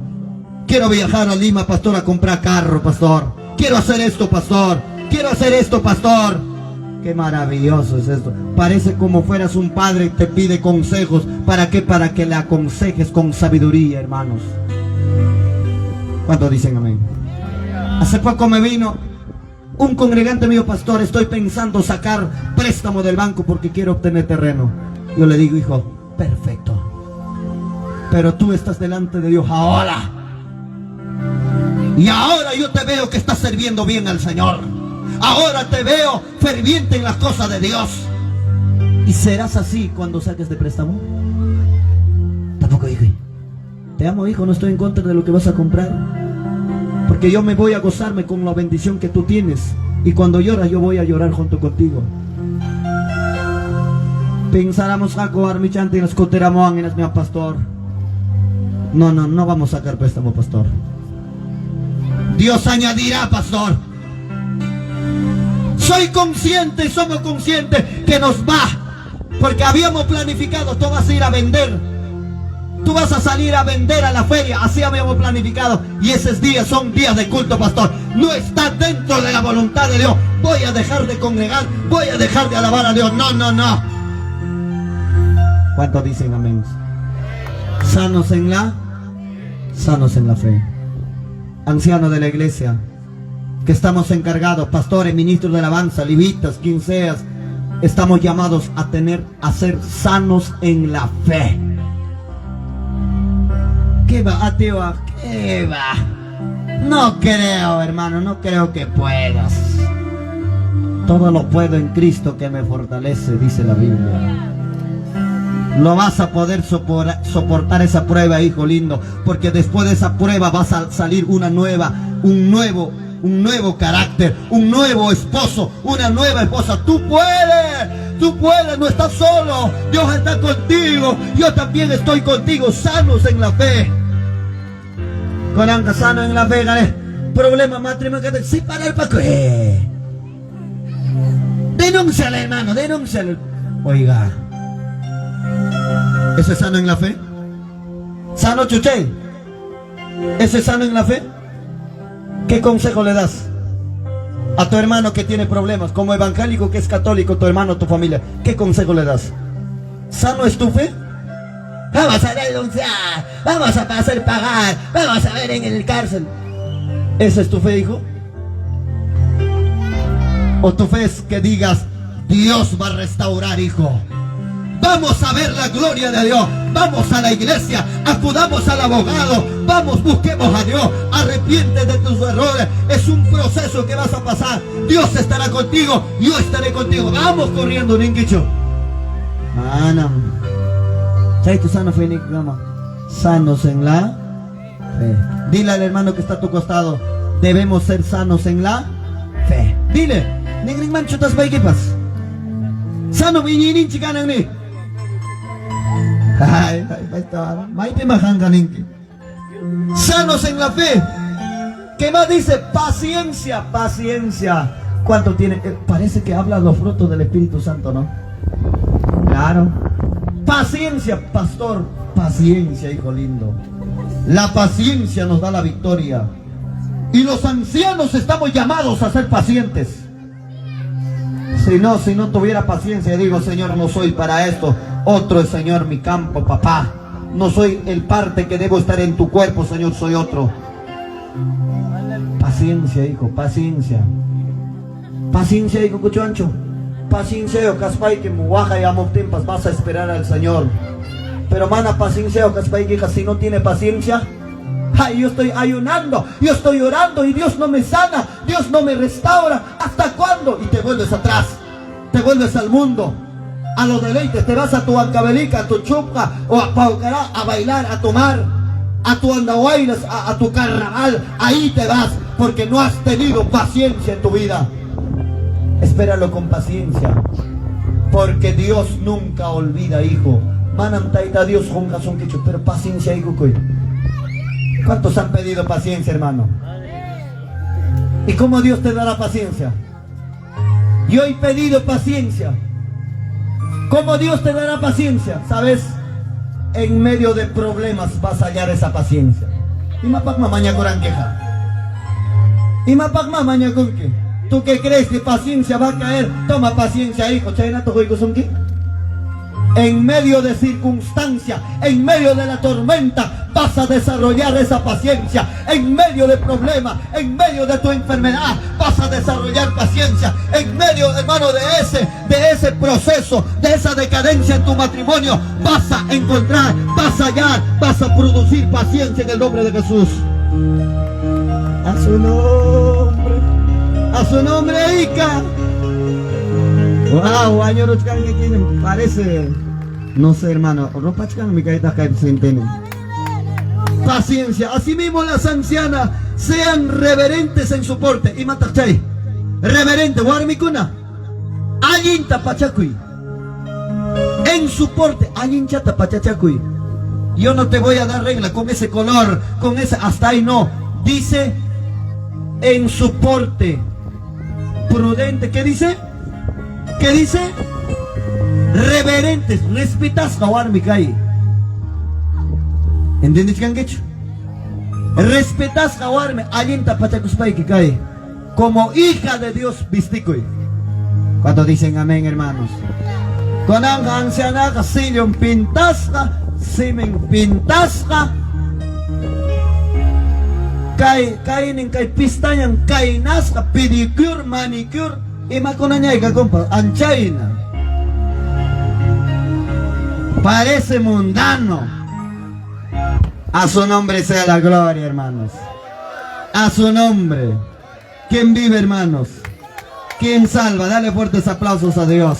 Quiero viajar a Lima, pastor, a comprar carro, pastor. Quiero hacer esto, pastor. Quiero hacer esto, pastor. Qué maravilloso es esto. Parece como fueras un padre y te pide consejos. ¿Para qué? Para que le aconsejes con sabiduría, hermanos. ¿Cuántos dicen amén? Hace poco me vino un congregante mío, pastor, estoy pensando sacar préstamo del banco porque quiero obtener terreno. Yo le digo, hijo, perfecto. Pero tú estás delante de Dios ahora. Y ahora yo te veo que estás sirviendo bien al Señor. Ahora te veo ferviente en las cosas de Dios. ¿Y serás así cuando saques de préstamo? Tampoco, hijo. Te amo, hijo, no estoy en contra de lo que vas a comprar. Porque yo me voy a gozarme con la bendición que tú tienes. Y cuando lloras, yo voy a llorar junto contigo. Pensáramos a cobar mi chante y las coteramos en mi pastor. No vamos a sacar préstamo, pastor. Dios añadirá, pastor. Soy consciente, somos conscientes que nos va. Porque habíamos planificado, tú vas a ir a vender. Tú vas a salir a vender a la feria, así habíamos planificado. Y esos días son días de culto, pastor. No está dentro de la voluntad de Dios. Voy a dejar de congregar, voy a dejar de alabar a Dios. No. ¿Cuántos dicen amén? Sanos en la fe. Ancianos de la iglesia, que estamos encargados, pastores, ministros de alabanza, levitas, quien seas, estamos llamados a ser sanos en la fe. ¿Qué va, ateo? ¿Qué va? No creo, hermano, no creo que puedas. Todo lo puedo en Cristo que me fortalece, dice la Biblia. No vas a poder soportar esa prueba, hijo lindo, porque después de esa prueba vas a salir un nuevo carácter, un nuevo esposo, una nueva esposa. Tú puedes, no estás solo, Dios está contigo, yo también estoy contigo, sanos en la fe. Coranca, sano en la fe, ¿vale? Problema matrimonial, sí, para el paco. Denúnciale, hermano, denúnciale. Oiga, ¿ese es sano en la fe? ¿Sano, chuché? ¿Ese es sano en la fe? ¿Qué consejo le das a tu hermano que tiene problemas? Como evangélico que es católico, tu hermano, tu familia, ¿qué consejo le das? ¿Sano es tu fe? Vamos a denunciar, vamos a hacer pagar, vamos a ver en el cárcel. ¿Esa es tu fe, hijo? ¿O tu fe es que digas, Dios va a restaurar, hijo? Vamos a ver la gloria de Dios. Vamos a la iglesia, acudamos al abogado, vamos, busquemos a Dios, arrepiente de tus errores. Es un proceso que vas a pasar. Dios estará contigo, yo estaré contigo. Vamos corriendo, ninguicho. Sanos en la fe. Dile al hermano que está a tu costado, debemos ser sanos en la fe. Dile, sano viñinin chicanan ni. Sanos en la fe. ¿Qué más dice? Paciencia. ¿Cuánto tiene? Parece que habla los frutos del Espíritu Santo, ¿no? Claro. Paciencia, pastor. Paciencia, hijo lindo. La paciencia nos da la victoria. Y los ancianos estamos llamados a ser pacientes. Si no tuviera paciencia, digo, Señor, no soy para esto. Otro es, Señor, mi campo, papá. No soy el parte que debo estar en tu cuerpo, Señor, soy otro. Paciencia, hijo, paciencia. Paciencia, hijo, cucho ancho. Paciencia, o caspay que muaja y amo tiempas, vas a esperar al Señor. Pero mana, paciencia, o caspay que si no tiene paciencia, ay, yo estoy ayunando, yo estoy orando y Dios no me sana, Dios no me restaura. ¿Hasta cuándo? Y te vuelves atrás, te vuelves al mundo, a los deleites, te vas a tu ancabelica, a tu chupca o a paucará, a bailar, a tomar. a tu andahuaylas, a tu carnaval, ahí te vas, porque no has tenido paciencia en tu vida. Espéralo con paciencia, porque Dios nunca olvida, hijo. Manan taita Dios con razón que pero paciencia, hijo. ¿Cuántos han pedido paciencia, hermano? ¿Y cómo Dios te dará paciencia? Yo he pedido paciencia. ¿Cómo Dios te dará paciencia? ¿Sabes? En medio de problemas vas a hallar esa paciencia. Y mapak mamaña coran queja. Y mapak mamaña con qué. ¿Tú qué crees que paciencia va a caer? Toma paciencia, hijo. Chayna toco son qué. En medio de circunstancia, en medio de la tormenta, vas a desarrollar esa paciencia. En medio de problemas, en medio de tu enfermedad, vas a desarrollar paciencia. En medio, hermano, de ese proceso, de esa decadencia en tu matrimonio, vas a encontrar, vas a hallar, vas a producir paciencia en el nombre de Jesús. A su nombre, Ica. Wow, año que tiene, parece, no sé, hermano, ropa chica mi carita cae centeno. Paciencia, asimismo las ancianas sean reverentes en su porte. Y matachay, reverente, guarmicuna, allinta pachacuy. En su porte, allinchata pachachacuy. Yo no te voy a dar regla con ese color, con ese, hasta ahí no. Dice, en su porte, prudente, ¿qué dice? ¿Qué dice? Reverentes, respetas kawar mikai. ¿Entiendes qué han hecho? Respetas kawarme, alienta pachacuspay que cae. Como hija de Dios visticoy. Cuando dicen amén, hermanos. Con anciana, sillon pintasca, simen pintasca. Kainin kay pistañan, kay nasca, pedicure, manicure. Y más con añaica, compa, anchaina. Parece mundano. A su nombre sea la gloria, hermanos. A su nombre. ¿Quién vive, hermanos? ¿Quién salva? Dale fuertes aplausos a Dios.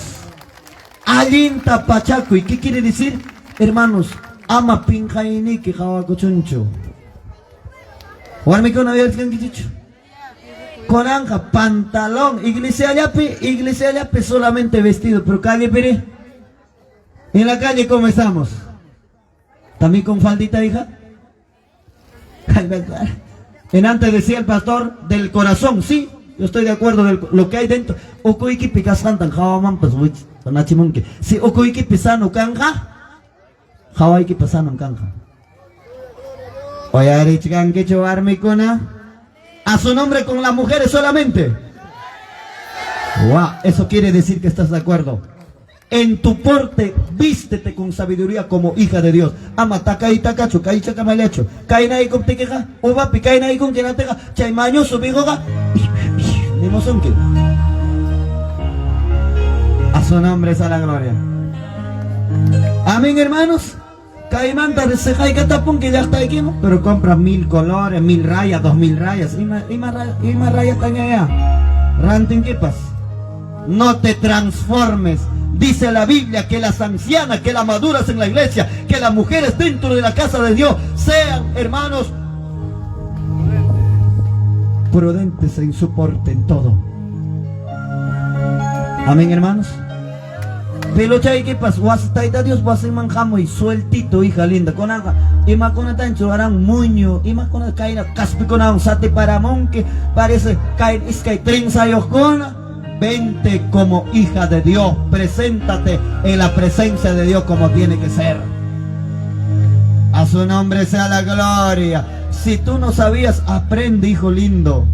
Alinta pachaco. ¿Y qué quiere decir? Hermanos, ama pinjaini que jawaco choncho. ¿Warmi con había el dicho? Con anja, pantalón, iglesia yape solamente vestido, pero calle pere. En la calle, ¿cómo estamos? ¿También con faldita, hija? En antes decía el pastor del corazón, sí, yo estoy de acuerdo de lo que hay dentro. Okoiki picas cantan, jawaman pues wich, sonachimonque. Si okoiki pisano canja, jawaiki pasano canja. Oye, richgan que chovarme cona. A su nombre con las mujeres solamente. Wow, eso quiere decir que estás de acuerdo. En tu porte, vístete con sabiduría como hija de Dios. Ama takai takacho, kai chacamalecho. Kai nai con tequeja, uva pikai nai con quenateja, chaimaño subigoga. Limosonque. A su nombre es a la gloria. Amén, hermanos. Caimanta de ceja y catapón que ya está aquí, pero compra 1000 colores, 1000 rayas, 2000 rayas. Y más rayas están allá. Ranting, ¿qué pasa? No te transformes. Dice la Biblia que las ancianas, que las maduras en la iglesia, que las mujeres dentro de la casa de Dios sean, hermanos, prudentes en su porte en todo. Amén, hermanos. Pelocha y qué pasa, taita Dios va a ser manjamo y sueltito, hija linda, con agua. Y más con tancho harán muño, y más con caída caspi con un sate para que parece caer es que hay trenza y oscona. Vente como hija de Dios, preséntate en la presencia de Dios como tiene que ser. A su nombre sea la gloria. Si tú no sabías, aprende, hijo lindo,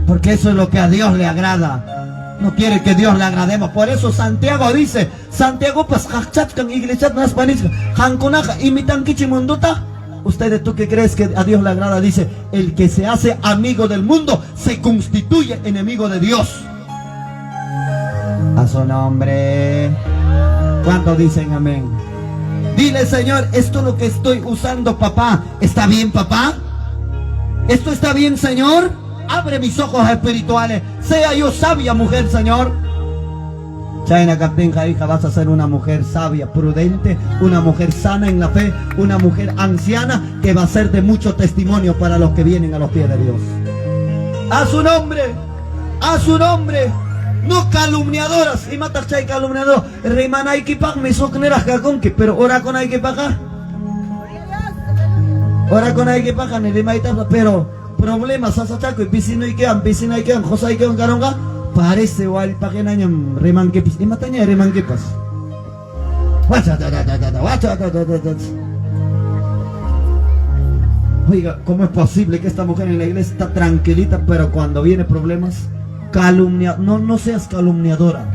porque eso es lo que a Dios le agrada. No quiere que Dios le agrademos. Por eso Santiago dice, Santiago pues hachachkan iglesia nas panisca, hankunaja imitan kichimunduta. Ustedes, ¿tú qué crees que a Dios le agrada? Dice, el que se hace amigo del mundo se constituye enemigo de Dios. A su nombre. ¿Cuántos dicen amén? Dile, Señor, esto es lo que estoy usando, papá. ¿Está bien, papá? ¿Esto está bien, Señor? Abre mis ojos espirituales. Sea yo sabia mujer, Señor. Chayna Kapinja, hija, vas a ser una mujer sabia, prudente, una mujer sana en la fe, una mujer anciana que va a ser de mucho testimonio para los que vienen a los pies de Dios. A su nombre, a su nombre. No calumniadoras. Y matas chay calumniador. Reiman hay que pagar, me socneras con que, pero ora con hay que pagar. Ora con hay que pagar, ni de maita, pero problemas, asachaco, y piscina y quedan, José y quedan, caronga. Parece o al pagenaño reman que pis. Y mataña reman que pas. Oiga, ¿cómo es posible que esta mujer en la iglesia está tranquilita, pero cuando viene problemas, calumnia? No seas calumniadora.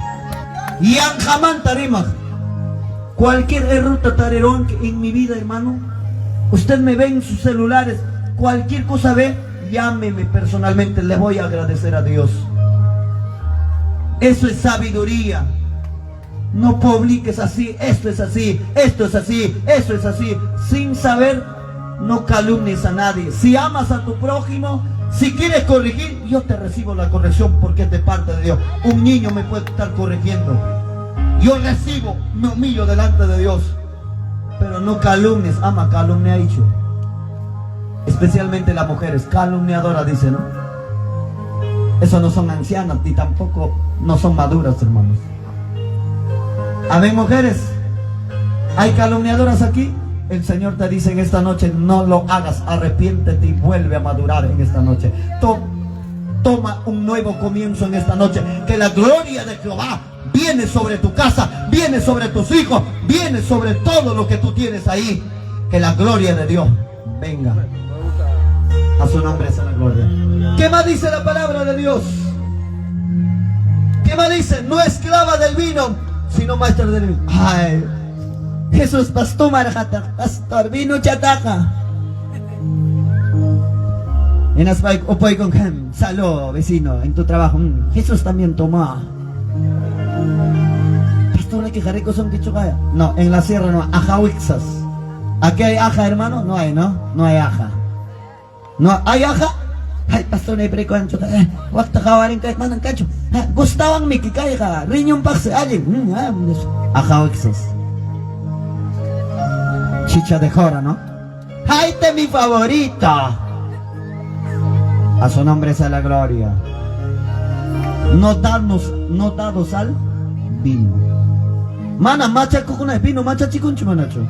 Y jamán tarima. Cualquier error tatarerón en mi vida, hermano. Usted me ve en sus celulares, cualquier cosa ve, llámeme personalmente, le voy a agradecer a Dios. Eso es sabiduría. No publiques así, esto es así, esto es así, esto es así. Sin saber, no calumnies a nadie. Si amas a tu prójimo, si quieres corregir, yo te recibo la corrección porque es de parte de Dios. Un niño me puede estar corrigiendo. Yo recibo, me humillo delante de Dios. Pero no calumnies, ama, calumnia ha dicho. Especialmente las mujeres, calumniadoras dice, ¿no? Eso no son ancianas ni tampoco no son maduras, hermanos. Amén, mujeres. ¿Hay calumniadoras aquí? El Señor te dice en esta noche, no lo hagas, arrepiéntete y vuelve a madurar en esta noche. Toma un nuevo comienzo en esta noche. Que la gloria de Jehová viene sobre tu casa, viene sobre tus hijos, viene sobre todo lo que tú tienes ahí. Que la gloria de Dios venga. A su nombre sea la gloria. ¿Qué más dice la palabra de Dios? ¿Qué más dice? No esclava del vino, sino maestra del vino. Ay, Jesús pastor marjata, pastor vino chataca. En Aspaik, opoy con Jem, salud vecino, en tu trabajo. Jesús también tomó. Pastor, ¿hay que jarico son que chocaya? No, en la sierra no, ajawixas. ¿Aquí hay aja, hermano? No hay, ¿no? No hay aja. ¿No hay aja? Ay, pastor, ay, preconcho. Wakta kawarin kahit man ang kancho. Gustawan mi kikay ka. Rinyong pakse, alin. Ajawixas. Chicha de jora, ¿no? ¡Ay, este es mi favorito! A su nombre sea la gloria. No dados al vino. Mana, macha con el vino, macha chicuncho, manacho.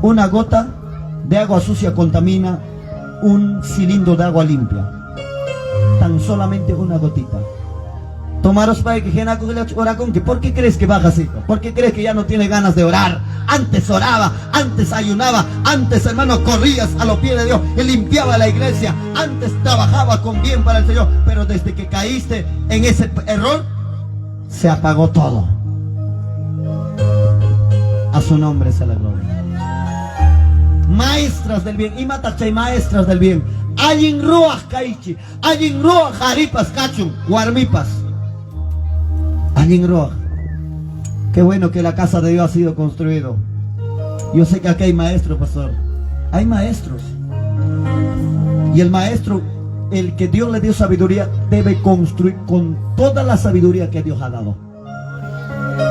Una gota de agua sucia contamina un cilindro de agua limpia. Tan solamente una gotita. Tomaros para que ora con que ¿por qué crees que baja así? ¿Por qué crees que ya no tiene ganas de orar? Antes oraba, antes ayunaba, antes, hermano, corrías a los pies de Dios y limpiaba la iglesia, antes trabajaba con bien para el Señor, pero desde que caíste en ese error, se apagó todo. A su nombre sea la gloria. Maestras del bien, y matachay, maestras del bien. Ayin ruach kaichi, ayin ruach haripas kachun, guarmipas. Ayin ruach. Qué bueno que la casa de Dios ha sido construido. Yo sé que aquí hay maestros, pastor. Hay maestros. Y el maestro, el que Dios le dio sabiduría, debe construir con toda la sabiduría que Dios ha dado.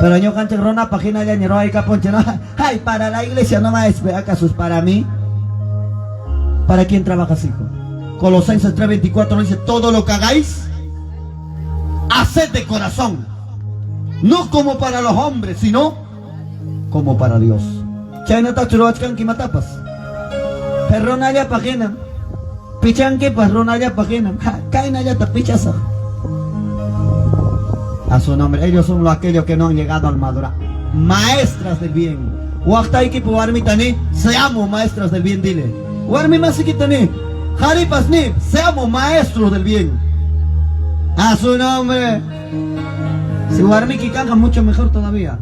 Pero yo canché rona página ya no hay caponche, no. Ay, para la iglesia no más, ¿acaso es para mí? ¿Para quién trabajas, hijo? Colosenses 3:24 dice, todo lo que hagáis, haced de corazón. No como para los hombres, sino como para Dios. Chayna tachuroachkan kimatapas. Perronaya página. Pichanque perronaya página. Kainaya tapichasa. A su nombre, ellos son aquellos que no han llegado al madurar. Maestras del bien. Waktaiki puarmitani, seamos maestras del bien, dile. Warmi masikitani, haripasni, seamos maestros del bien. A su nombre. Si Warmi Kikanga mucho mejor todavía.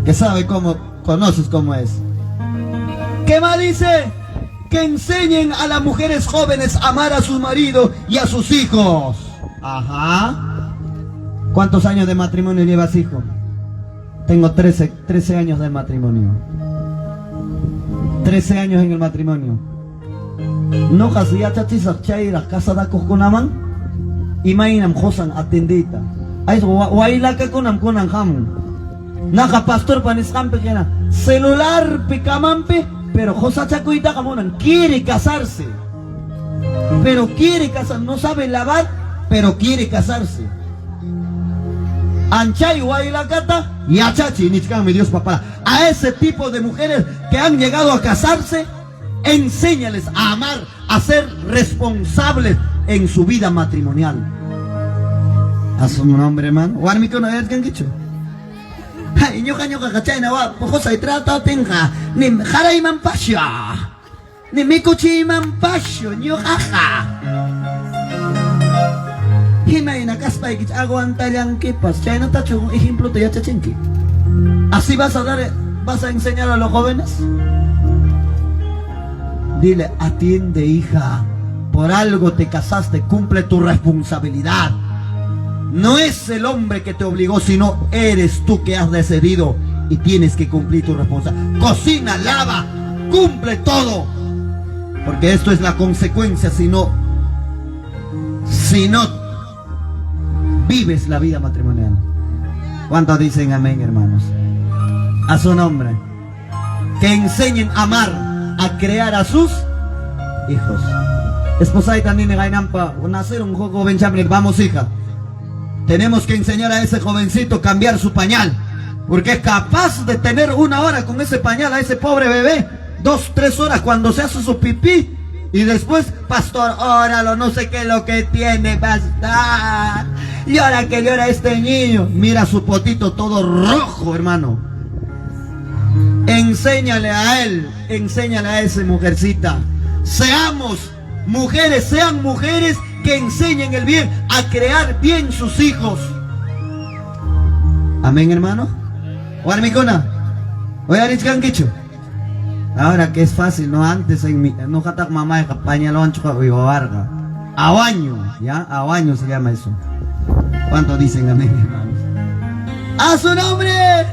Que sabe cómo, conoces cómo es. ¿Qué más dice? Que enseñen a las mujeres jóvenes a amar a su marido y a sus hijos. Ajá. ¿Cuántos años de matrimonio llevas, hijo? Tengo 13 años de matrimonio. 13 años en el matrimonio. No casi ya chachis chay la casa da cojonaman. Imaginam josan atendita. Ay, wailaka kunam ham. Naka pastor paniskampe kena. Celular pikamampe, pero Josa Chacuita Camonan quiere casarse. Pero quiere casarse, no sabe lavar, pero quiere casarse. Anchay Wailakata y Achachi, mi Dios papá. A ese tipo de mujeres que han llegado a casarse, enséñales a amar, a ser responsables en su vida matrimonial. A su nombre, hermano. Warmiko no es que han dicho. Ay, ñoca cachai na wa, pojosa y trata tenga, ni jaraiman pasha, ni mikuchiman pasho, ñocaja. Himaina caspa y aguantarían que pas, chay no tacho un ejemplo de yachachinki. Así vas a enseñar a los jóvenes. Dile, atiende hija, por algo te casaste, cumple tu responsabilidad. No es el hombre que te obligó, sino eres tú que has decidido y tienes que cumplir tu responsabilidad. Cocina, lava, cumple todo. Porque esto es la consecuencia si no vives la vida matrimonial. ¿Cuántos dicen amén, hermanos? A su nombre. Que enseñen a amar, a crear a sus hijos. Esposa y también gainampa, nacer un joven chambre, vamos hija. Tenemos que enseñar a ese jovencito a cambiar su pañal, porque es capaz de tener 1 hora con ese pañal a ese pobre bebé, 2, 3 horas cuando se hace su pipí, y después, pastor, óralo, no sé qué es lo que tiene, pastor. Llora que llora este niño. Mira su potito todo rojo, hermano. Enséñale a él, enséñale a esa mujercita. Seamos mujeres, sean mujeres que enseñen el bien, a crear bien sus hijos. Amén, hermano. Warmicona. Oye, Arichkankichu. Ahora que es fácil, no antes en mi no jatak mamá de campaña lo ancho y varga. A baño, ya, a baño se llama eso. ¿Cuánto dicen amén, hermanos? A su nombre,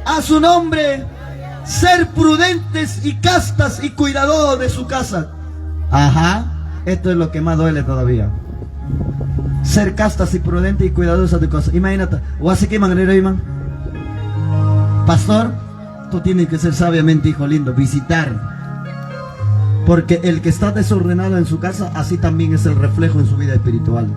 a su nombre. Ser prudentes y castas y cuidadosos de su casa. Ajá. Esto es lo que más duele todavía. Ser castas y prudentes y cuidadosas de cosas. Imagínate, o así que manera, Iman. Pastor, tú tienes que ser sabiamente, hijo lindo, visitar. Porque el que está desordenado en su casa, así también es el reflejo en su vida espiritual.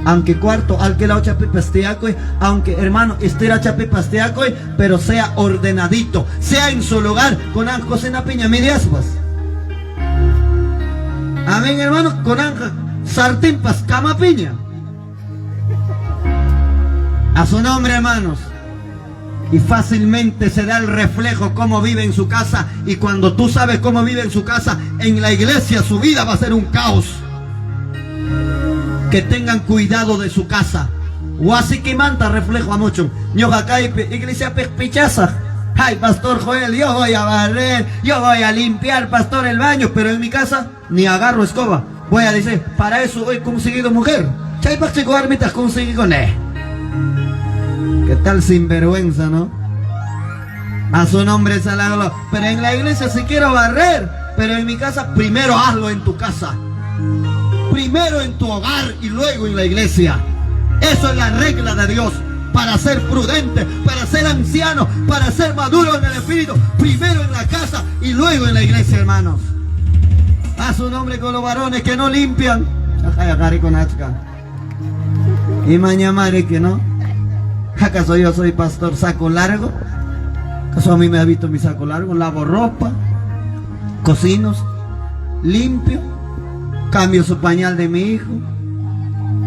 Aunque cuarto, al que la ocha pasteacoy, aunque hermano, esté la chape pasteacoy, pero sea ordenadito, sea en su lugar, con anjos en la piña, mediaspas. Amén, hermano, con anja, sartén, pas, cama, piña. A su nombre, hermanos. Y fácilmente se da el reflejo cómo vive en su casa. Y cuando tú sabes cómo vive en su casa, en la iglesia su vida va a ser un caos. Que tengan cuidado de su casa. O así que manta reflejo a mucho. Iglesia pichaza. Ay, pastor Joel, yo voy a barrer, yo voy a limpiar, pastor, el baño, pero en mi casa ni agarro escoba. Voy a decir, para eso he conseguido mujer. Chay pachico armitas conseguí con él. ¿Qué tal sinvergüenza, no? A su nombre es la gloria. Pero en la iglesia si quiero barrer, pero en mi casa primero hazlo en tu casa. Primero en tu hogar y luego en la iglesia. Eso es la regla de Dios. Para ser prudente, para ser anciano, para ser maduro en el espíritu. Primero en la casa y luego en la iglesia, hermanos. A su nombre con los varones que no limpian. Y mañana que no. ¿Acaso yo soy pastor saco largo? ¿Acaso a mí me ha visto mi saco largo? Lavo ropa, cocino, limpio, cambio su pañal de mi hijo.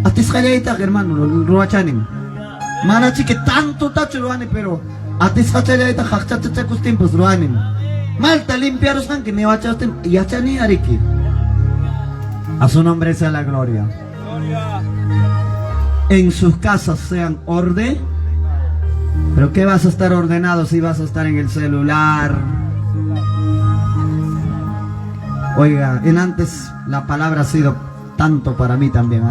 Hasta es hermano, lo achanen. Manachi que tanto tacho lo han, pero hasta es hachaleita, hachachachacos tiempos lo han. Malta limpiaros han que me vachasten y achani ariki. A su nombre sea la gloria. En sus casas sean orden. Pero ¿qué vas a estar ordenado si vas a estar en el celular? Oiga, en antes la palabra ha sido tanto para mí también.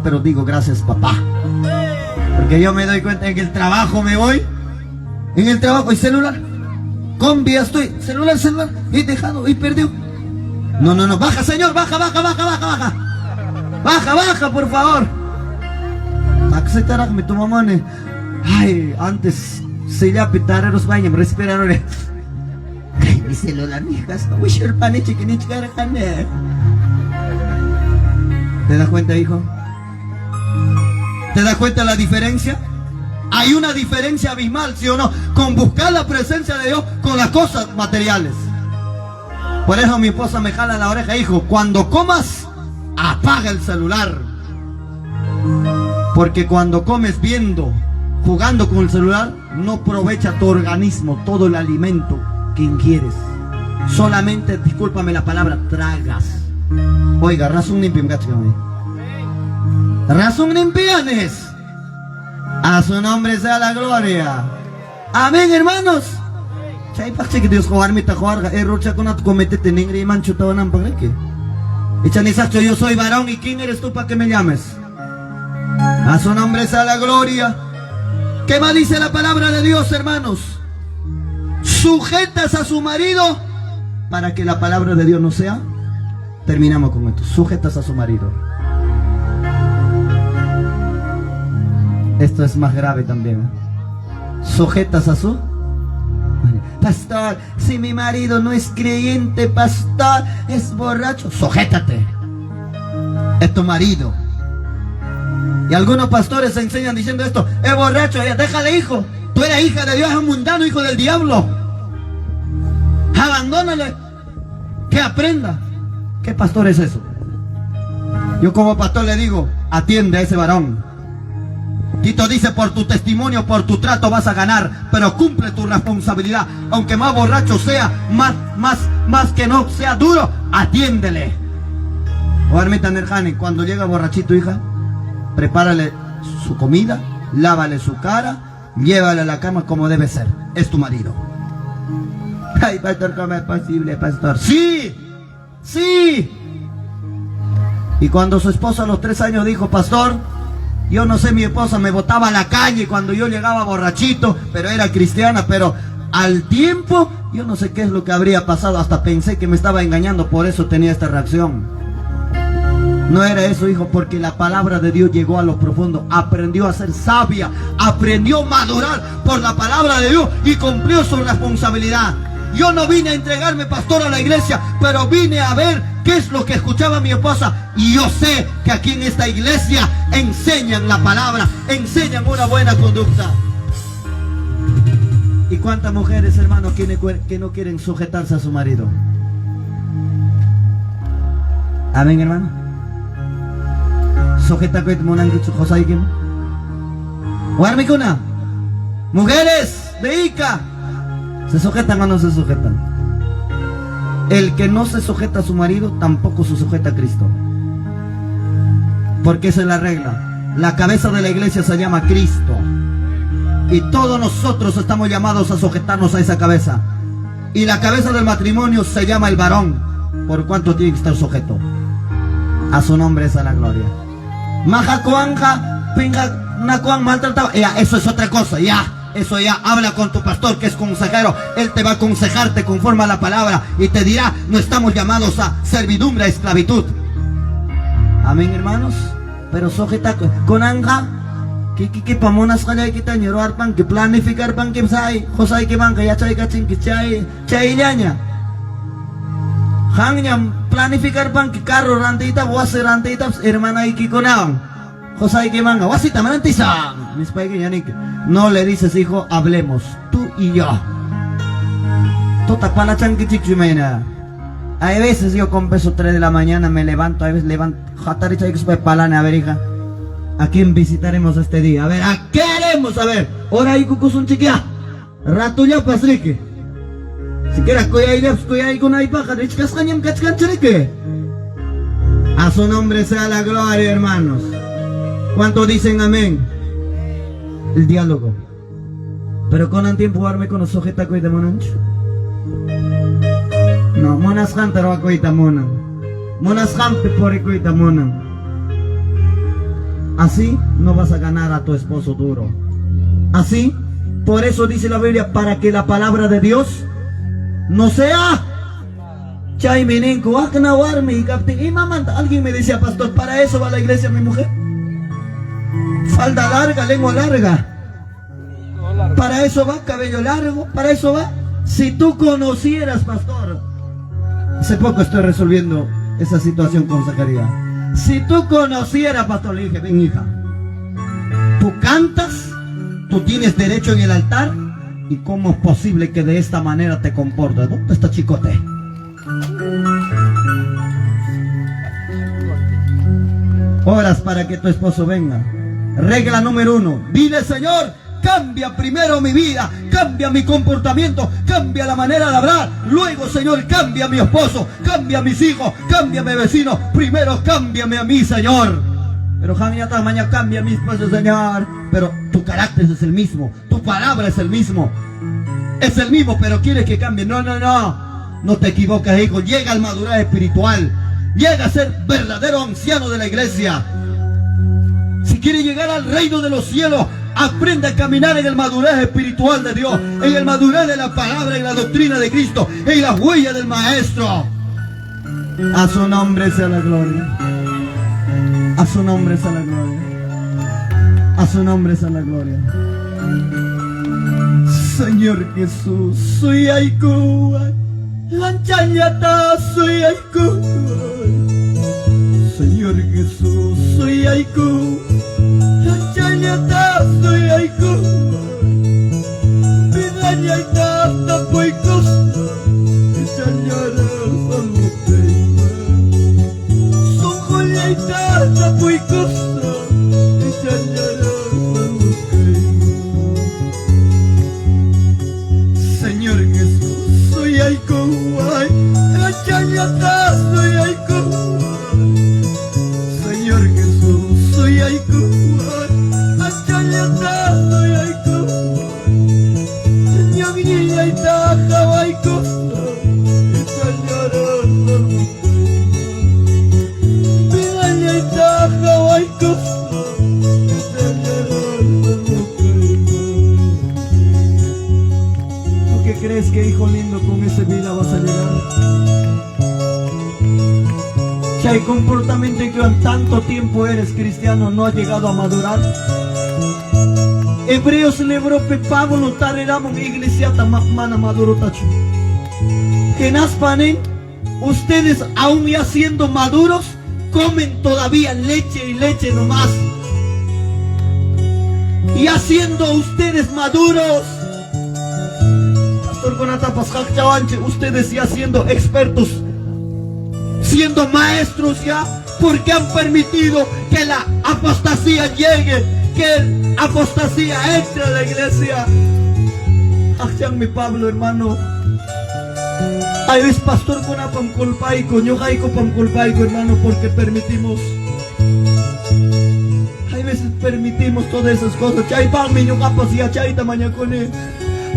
Pero digo gracias papá. Porque yo me doy cuenta en que el trabajo me voy. En el trabajo y celular. Combi estoy. Celular. He dejado y perdido. No. Baja, señor. Baja. Baja, por favor. Taxitarak mi tu mamá ne. Ay, antes se ya pitar los baños, respirar. Ay, mi celular, mi hijas, no voy a pan y chiquinich carajane. ¿Te das cuenta, hijo? ¿Te das cuenta la diferencia? Hay una diferencia abismal, ¿sí o no? Con buscar la presencia de Dios con las cosas materiales. Por eso mi esposa me jala la oreja, hijo, cuando comas, apaga el celular. Porque cuando comes viendo, jugando con el celular, no aprovecha tu organismo, todo el alimento que ingieres. Solamente, discúlpame la palabra, tragas. Oiga, razón limpia, razón limpianes. A su nombre sea la gloria. Amén, hermanos. Chay pache que Dios jugar mi tajuarga. Rocha con tu cometete ningre y mancho todo nampan que. Echanizacho, yo soy varón y quién eres tú para que me llames. A su nombre sea la gloria. ¿Qué más dice la palabra de Dios, hermanos? Sujetas a su marido para que la palabra de Dios no sea. Terminamos con esto. Sujetas a su marido. Esto es más grave también. Sujetas a su. Pastor, si mi marido no es creyente, pastor, es borracho. Sujétate. Es tu marido. Y algunos pastores se enseñan diciendo esto. Es borracho, déjale, hijo. Tú eres hija de Dios, es un mundano, hijo del diablo. Abandónale. Que aprenda. ¿Qué pastor es eso? Yo como pastor le digo, atiende a ese varón. Tito dice, por tu testimonio, por tu trato vas a ganar, pero cumple tu responsabilidad. Aunque más borracho sea, más que no sea duro, atiéndele. O Armita Nerjani, cuando llega borrachito, hija, prepárale su comida, lávale su cara, llévale a la cama como debe ser. Es tu marido. Ay, pastor, ¿cómo es posible, pastor? ¡Sí! ¡Sí! Y cuando su esposa a los 3 años dijo, pastor, yo no sé, mi esposa me botaba a la calle cuando yo llegaba borrachito, pero era cristiana, pero al tiempo, yo no sé qué es lo que habría pasado, hasta pensé que me estaba engañando, por eso tenía esta reacción. No era eso, hijo, porque la palabra de Dios llegó a lo profundo, aprendió a ser sabia, aprendió a madurar por la palabra de Dios y cumplió su responsabilidad. Yo no vine a entregarme, pastor, a la iglesia, pero vine a ver qué es lo que escuchaba mi esposa. Y yo sé que aquí en esta iglesia enseñan la palabra, enseñan una buena conducta. ¿Y cuántas mujeres, hermanos, que no quieren sujetarse a su marido? Amén, hermano. Sujeta que mujeres de Ica, ¿se sujetan o no se sujetan? El que no se sujeta a su marido tampoco se sujeta a Cristo. Porque esa es la regla. La cabeza de la iglesia se llama Cristo. Y todos nosotros estamos llamados a sujetarnos a esa cabeza. Y la cabeza del matrimonio se llama el varón. Por cuanto tiene que estar sujeto. A su nombre es a la gloria. Maja cuanja, pinga nacuan maltratado. Ya, eso es otra cosa, ya. Eso ya, habla con tu pastor que es consejero. Él te va a aconsejarte conforme a la palabra y te dirá, no estamos llamados a servidumbre, a esclavitud. Amén, hermanos. Pero sujeta con anja que pamonas kaya kita nyuruar pan que planificar pan que sai josai que van que ya chay kachin que chay llaña hangnya planificar pan que carro rantita buas rantita hermana y que conaban josai que manga wasita manantisa mis paique yanik. No le dices, hijo, hablemos tú y yo. Tota palachan que chichumena. Hay veces yo con peso 3 de la mañana me levanto, a veces levanto jataricha y que palane. A ver, hija, ¿a quién visitaremos este día? A ver, ¿a qué haremos? A ver, ahora hay cucusun chiquia rato ya pasrique. Si quieres cuya y con ahí paja, richkas cañam cachcan chirique. A su nombre sea la gloria, hermanos. ¿Cuántos dicen amén? El diálogo. Pero con el tiempo darme con los sujeta de monancho. No, monas jantaro a coita monan. Monas jampe por coita monan. Así no vas a ganar a tu esposo duro. Así, por eso dice la Biblia, para que la palabra de Dios no sea chay menenco, aknawarme y capte. Y mamá, alguien me decía, pastor, ¿para eso va a la iglesia mi mujer? Falda larga, lengua larga. Para eso va, cabello largo, para eso va. Si tú conocieras, pastor. Hace poco estoy resolviendo esa situación con Zacarías. Si tú conocieras, pastor, le dije, ven hija, tú cantas, tú tienes derecho en el altar, y cómo es posible que de esta manera te comportes. ¿Dónde está chicote? Horas para que tu esposo venga. Regla número 1, dile: Señor, cambia primero mi vida, cambia mi comportamiento, cambia la manera de hablar. Luego, Señor, cambia a mi esposo, cambia a mis hijos, cambia a mi vecino. Primero, cámbiame a mí, Señor. Pero mañana cambia a mi esposo, Señor. Pero tu carácter es el mismo, tu palabra es el mismo. Es el mismo, pero quieres que cambie. No, no, no. No te equivocas, hijo. Llega al madurez espiritual. Llega a ser verdadero anciano de la iglesia. Si quiere llegar al reino de los cielos, aprende a caminar en el madurez espiritual de Dios, en el madurez de la palabra, en la doctrina de Cristo, en la huella del Maestro. A su nombre sea la gloria. A su nombre sea la gloria. A su nombre sea la gloria. Señor Jesús, soy Aikua, Lanchayata, soy Aikua. Señor Jesús, soy Aikua, Lanchayata, soy Aikua. Pidañaita, tapuicos, Señora, salvoteima. Sonjoyaita, tapuicos, Señora. Señor Jesús, soy Aikua, Lanchayata, soy Aikua. Señor Jesús, soy Aikua, Lanchayata, soy Aikua. Señor Guillaita, Jabaico, Señora, Pidañaita, Jabaico, ¿crees que, hijo lindo, con esa vida vas a llegar? Si hay comportamiento que en tanto tiempo eres cristiano no ha llegado a madurar. Hebreos celebró que Pablo tareramos iglesia mana maduro tacho. Que naspanen, ustedes aún ya siendo maduros, comen todavía leche y leche nomás. Y haciendo ustedes maduros, ustedes ya siendo expertos, siendo maestros ya, porque han permitido que la apostasía llegue, que la apostasía entre a la iglesia. Achan mi Pablo, hermano. Hay veces pastor con apam culpaico, yo jaico pam culpaico, hermano, porque permitimos. Hay veces permitimos todas esas cosas. Chay pan mi yo capas y achaita mañacone.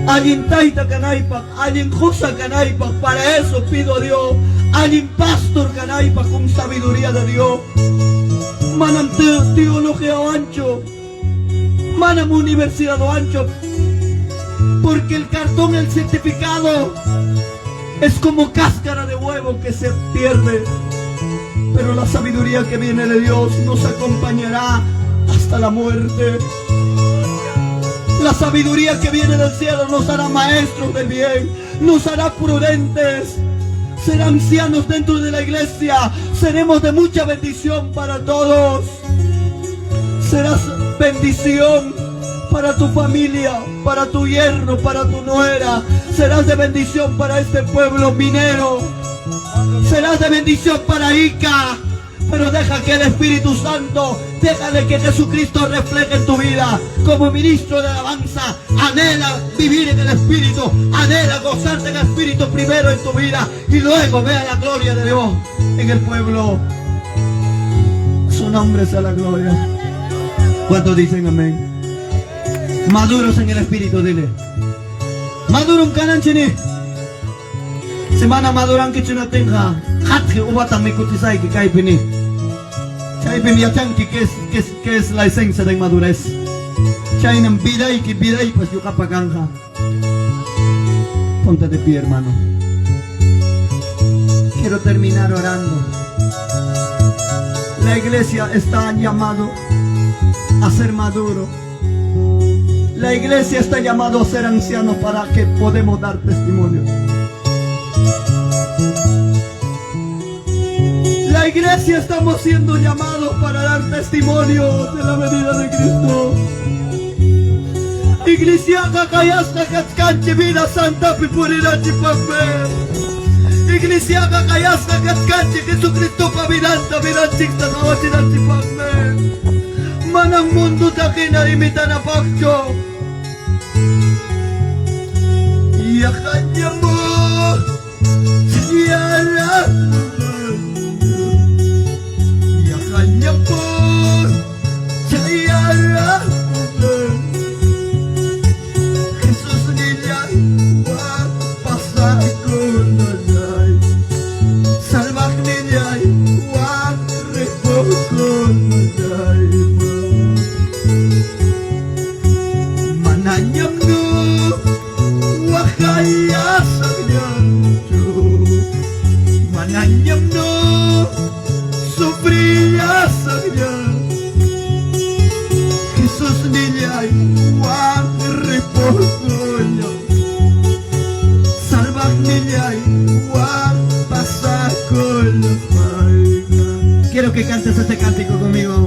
Alguien taita canaipa, alguien josa canaipa. Para eso pido a Dios. Alguien pastor canaipa con sabiduría de Dios. Manam teología o ancho. Manam universidad o ancho. Porque el cartón, el certificado, es como cáscara de huevo que se pierde. Pero la sabiduría que viene de Dios nos acompañará hasta la muerte. La sabiduría que viene del cielo nos hará maestros del bien, nos hará prudentes, será ancianos dentro de la iglesia, seremos de mucha bendición para todos. Serás bendición para tu familia, para tu yerno, para tu nuera. Serás de bendición para este pueblo minero. Serás de bendición para Ica. Pero deja que el Espíritu Santo, déjale que Jesucristo refleje en tu vida. Como ministro de alabanza, anhela vivir en el Espíritu, anhela gozarte en el Espíritu primero en tu vida y luego vea la gloria de Dios en el pueblo. Su nombre sea la gloria. ¿Cuántos dicen amén? Maduros en el Espíritu, dile. Maduro un cananchini. Semana maduran que chuna tenga. Hatke ubatan mi kutisay que cae pini. Chay pini yachanki que es la esencia de inmadurez. Chay nam biday pues yuka paganja. Ponte de pie, hermano. Quiero terminar orando. La iglesia está llamado a ser maduro. La iglesia está llamada a ser ancianos para que podamos dar testimonio. La iglesia estamos siendo llamados para dar testimonio de la venida de Cristo. Iglesia kakayasna katkanche vida santa pipurirachi papel. Iglesia kakayasna katkanche Jesucristo paviranta viranchikta kawachirachi papel. Manang mundo takina imita na pakcho. Yakanya mo siyara. Yakanya mo siyara. Jesus nila'y huwag pasagunay. Salbak nila'y huwag repogunay. Mananyam no wakaya sa nyanyo. Mananyam no supriya sa nyanyo. Jesus nila'y huwag repogunay. Salbak nila'y huwag pasagunay. Quiero que cantes este cántico conmigo.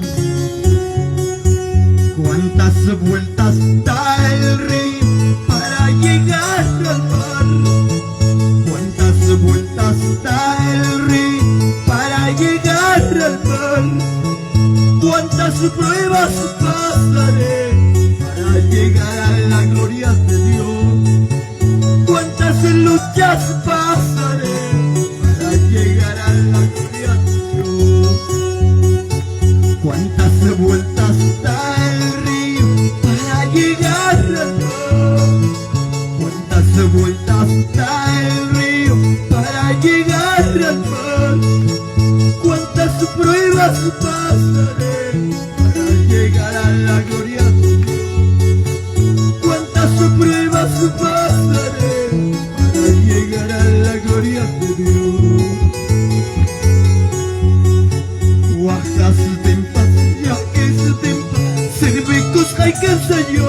Cuántas vueltas da el río para llegar al mar. Cuántas vueltas da el río para llegar al mar. Cuántas pruebas pasaré para llegar a la gloria de Dios. Cuántas luchas pasaré para llegar a la gloria de Dios. Cuántas vueltas da el río para llegar al mar. Cuántas vueltas da el río para llegar al mar. Cuántas pruebas pasaré para llegar a la gloria de Dios. Cuántas pruebas pasaré para llegar a la gloria de Dios. Wakas tempat yakis tempat servikus kaikan sayo.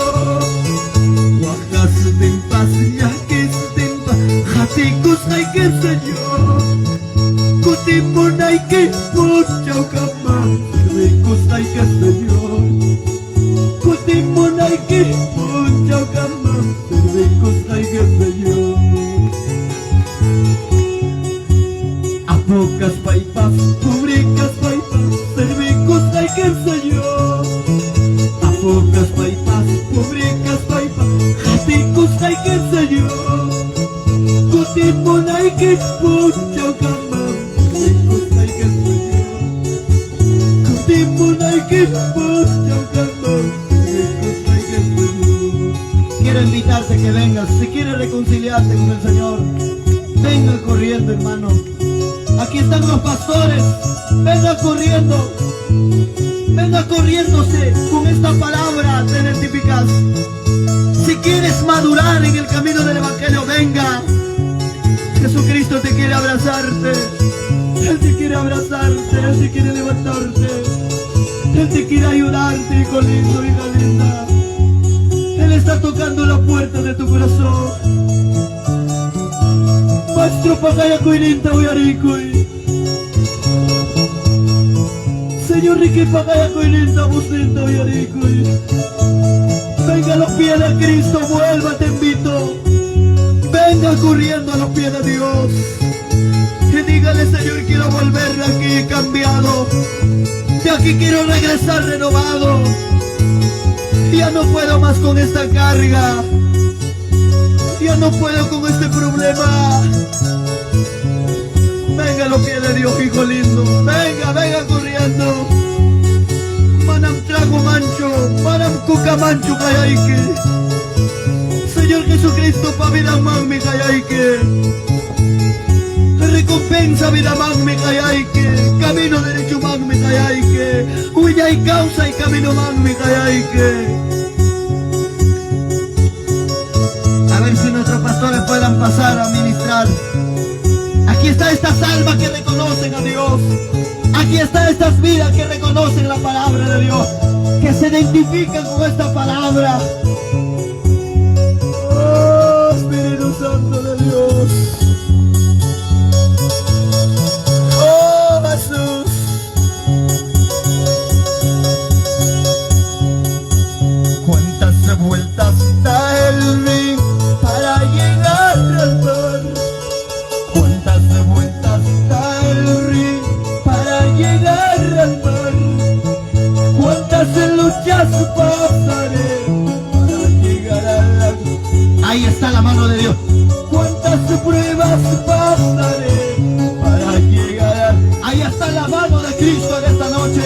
Wakas tempat yakis tempat hatikus kaikan sayo. Kutimu naikin pucau kama servikus kaikan sayo. Kutimu naikin pucau kama servikus kaikan sayo. Apokas paipas publikas paipas servikus kaikan sayo. Apokas paipas publikas paipas hatikus kaikan sayo. Kutimu naikin pucau kama servikus kaikan sayo. Kutimu naikin pucau kama servikus kaikan sayo. Quiero invitarte que vengas, si quieres reconciliarte con el Señor, venga corriendo, hermano. Aquí están los pastores, venga corriendo, venga corriéndose con esta palabra eficaz. Si quieres madurar en el camino del Evangelio, venga. Jesucristo te quiere abrazarte, Él te quiere abrazarte, Él te quiere levantarte, Él te quiere ayudarte, hijo lindo, hija linda. Él está tocando la puerta de tu corazón. Maestro Pakayakoy Ninta Uyarikoy. Señor Ricky Pakayakoy Ninta Busninta Uyarikoy. Venga a los pies de Cristo, vuelva, te invito. Venga corriendo a los pies de Dios. Y dígale, Señor, quiero volver de aquí cambiado. De aquí quiero regresar renovado. Ya no puedo más con esta carga. Ya no puedo con este problema. Venga a los pies de Dios, hijo lindo. Venga, venga corriendo. Manam trago mancho, manam cuca mancho kayaike. Señor Jesucristo, pa vida mi kayaike. Recompensa vida mi kayaike. Camino derecho mi kayaike. Huya y causa y camino mi kayaike. A ver si nuestros pastores puedan pasar a ministrar. Aquí está estas almas que reconocen a Dios. Aquí están estas vidas que reconocen la palabra de Dios. que se identifican con esta palabra. Oh, Espíritu Santo de Dios. Oh, Jesús. ¿Cuántas vueltas da el río para llegar al mar? ¿Cuántas vueltas da el río para llegar al mar? ¿Cuántas luchas pasaré para llegar al mar? Ahí está la mano de Dios. ¿Cuántas pruebas pasaré para llegar al mar? Ahí está la mano de Cristo en esta noche.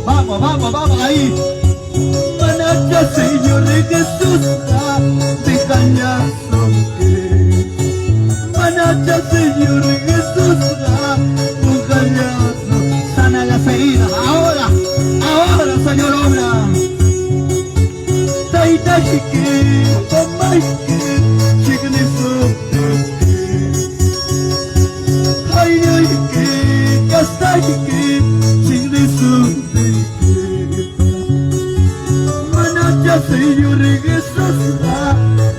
Vamos, vamos, ahí. Manacha, Señor Jesús, déjala sonreír. Manacha, Señor Jesús, déjala sonreír. Sana las heridas, ahora, Señor, obra. Taita, chiqui, mamá, chiqui, ay, ay, que, casta, chiqui, chiqui, Señor Jesús,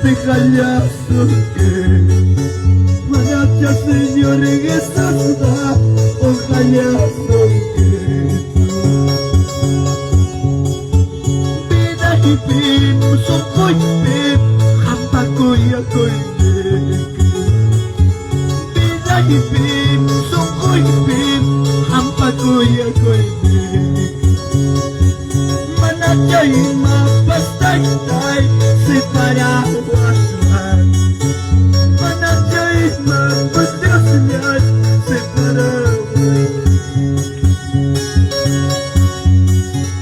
déjala sonreír. Manacha, Señor Jesús, ojalá sonreír. Vida y pim, socoy pim, hampacoya coy. Vida y pim, socoy pim, hampacoya coy. Manacha y mapastay separadas. Manacha y mapastay separadas.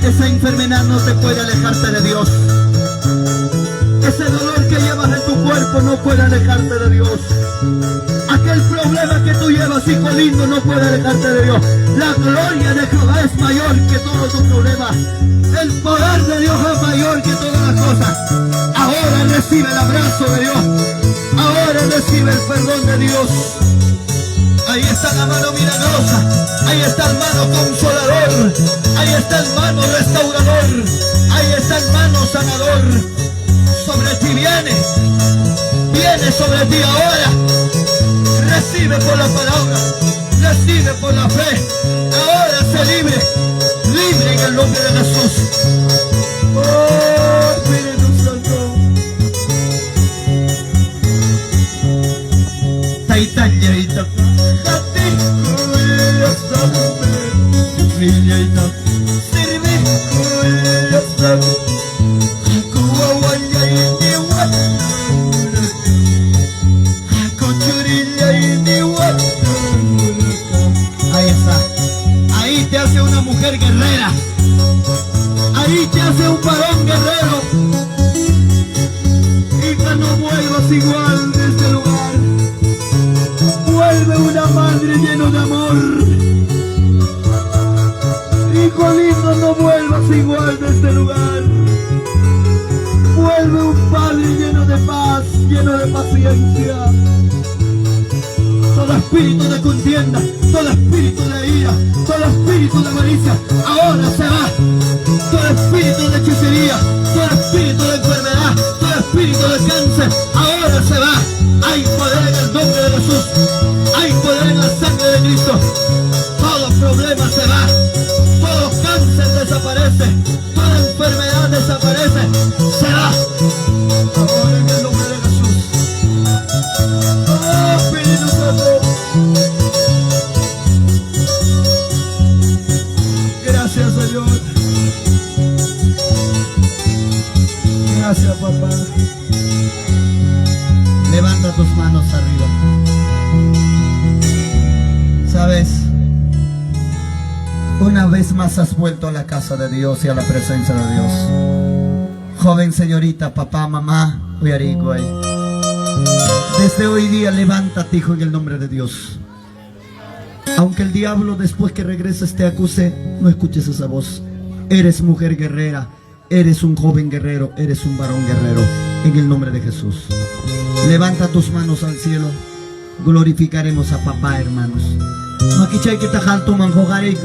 Esa enfermedad no te puede alejarte de Dios. Ese dolor que llevas en tu cuerpo no puede alejarte de Dios. Aquel problema que tú llevas, hijo lindo, no puede alejarte de Dios. La gloria de Jehová es mayor que todos tus problemas. El poder de Dios es mayor que todas las cosas. Ahora recibe el abrazo de Dios. Ahora recibe el perdón de Dios. Ahí está la mano milagrosa. Ahí está el mano consolador. Ahí está el mano restaurador. Ahí está el mano sanador. Sobre ti viene sobre ti ahora. Recibe por la palabra. Recibe por la fe. Ahora sé libre. Libre en el nombre de Jesús. Oh, Espíritu Santo. Taitañaita. Ahí está. Ahí te hace una mujer guerrera. Ahí te hace un varón guerrero. Hija, no vuelvas igual de este lugar. Vuelve una madre lleno de amor. Hijo lindo, no vuelvas igual de este lugar. Vuelve un padre lleno de paz, lleno de paciencia. Todo espíritu de contienda, todo espíritu de ira, todo espíritu de malicia, ahora se va. Todo espíritu de hechicería, todo espíritu de enfermedad, todo espíritu de cáncer, ahora se va. Hay poder en el nombre de Jesús, hay poder en la sangre de Cristo. Todo problema se va, todo cáncer desaparece, toda enfermedad desaparece, se va. Ahora en el nombre de Jesús. Oh, Espíritu Santo. Gracias, Señor. Gracias, papá. Levanta tus manos arriba. ¿Sabes? Una vez más has vuelto a la casa de Dios y a la presencia de Dios. Joven, señorita, papá, mamá, desde hoy día levántate, hijo, en el nombre de Dios. Aunque el diablo después que regreses te acuse, no escuches esa voz. Eres mujer guerrera, eres un joven guerrero, eres un varón guerrero, en el nombre de Jesús. Levanta tus manos al cielo. Glorificaremos a papá, hermanos.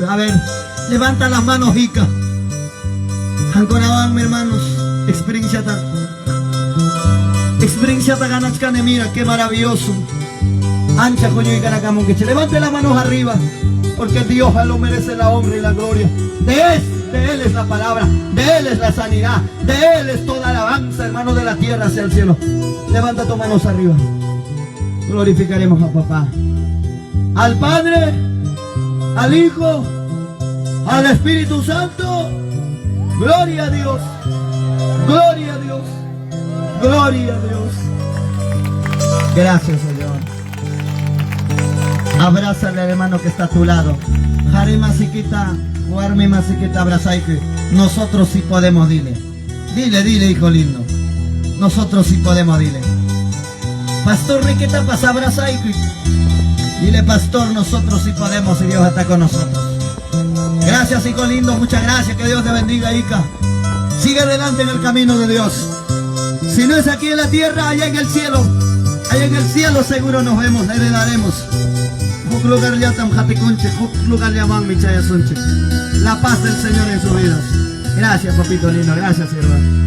A ver, levanta las manos, Ica. Hankonaban, hermanos. Experiencia ganachkane, mira, qué maravilloso. Ancha coño y caracamo que levante las manos arriba, porque Dios lo merece la honra y la gloria. De Él es la palabra, de Él es la sanidad, de Él es toda alabanza, hermano, de la tierra hacia el cielo. Levanta tus manos arriba. Glorificaremos a papá, al Padre, al Hijo, al Espíritu Santo. Gloria a Dios, gloria a Dios, gloria a Dios. Gracias, Señor. Abrázale al hermano que está a tu lado. Jare masiquita, guarme masiquita, abrazaique. Nosotros sí podemos, dile. Dile, hijo lindo. Nosotros sí podemos, dile. Pastor Riqueta, pasa abrazaique. Dile, pastor, nosotros sí podemos y Dios está con nosotros. Gracias, hijo lindo, muchas gracias. Que Dios te bendiga, Ica. Sigue adelante en el camino de Dios. Si no es aquí en la tierra, allá en el cielo. Allá en el cielo seguro nos vemos, heredaremos. La paz del Señor en sus vidas. Gracias, papito lindo, gracias, sierva.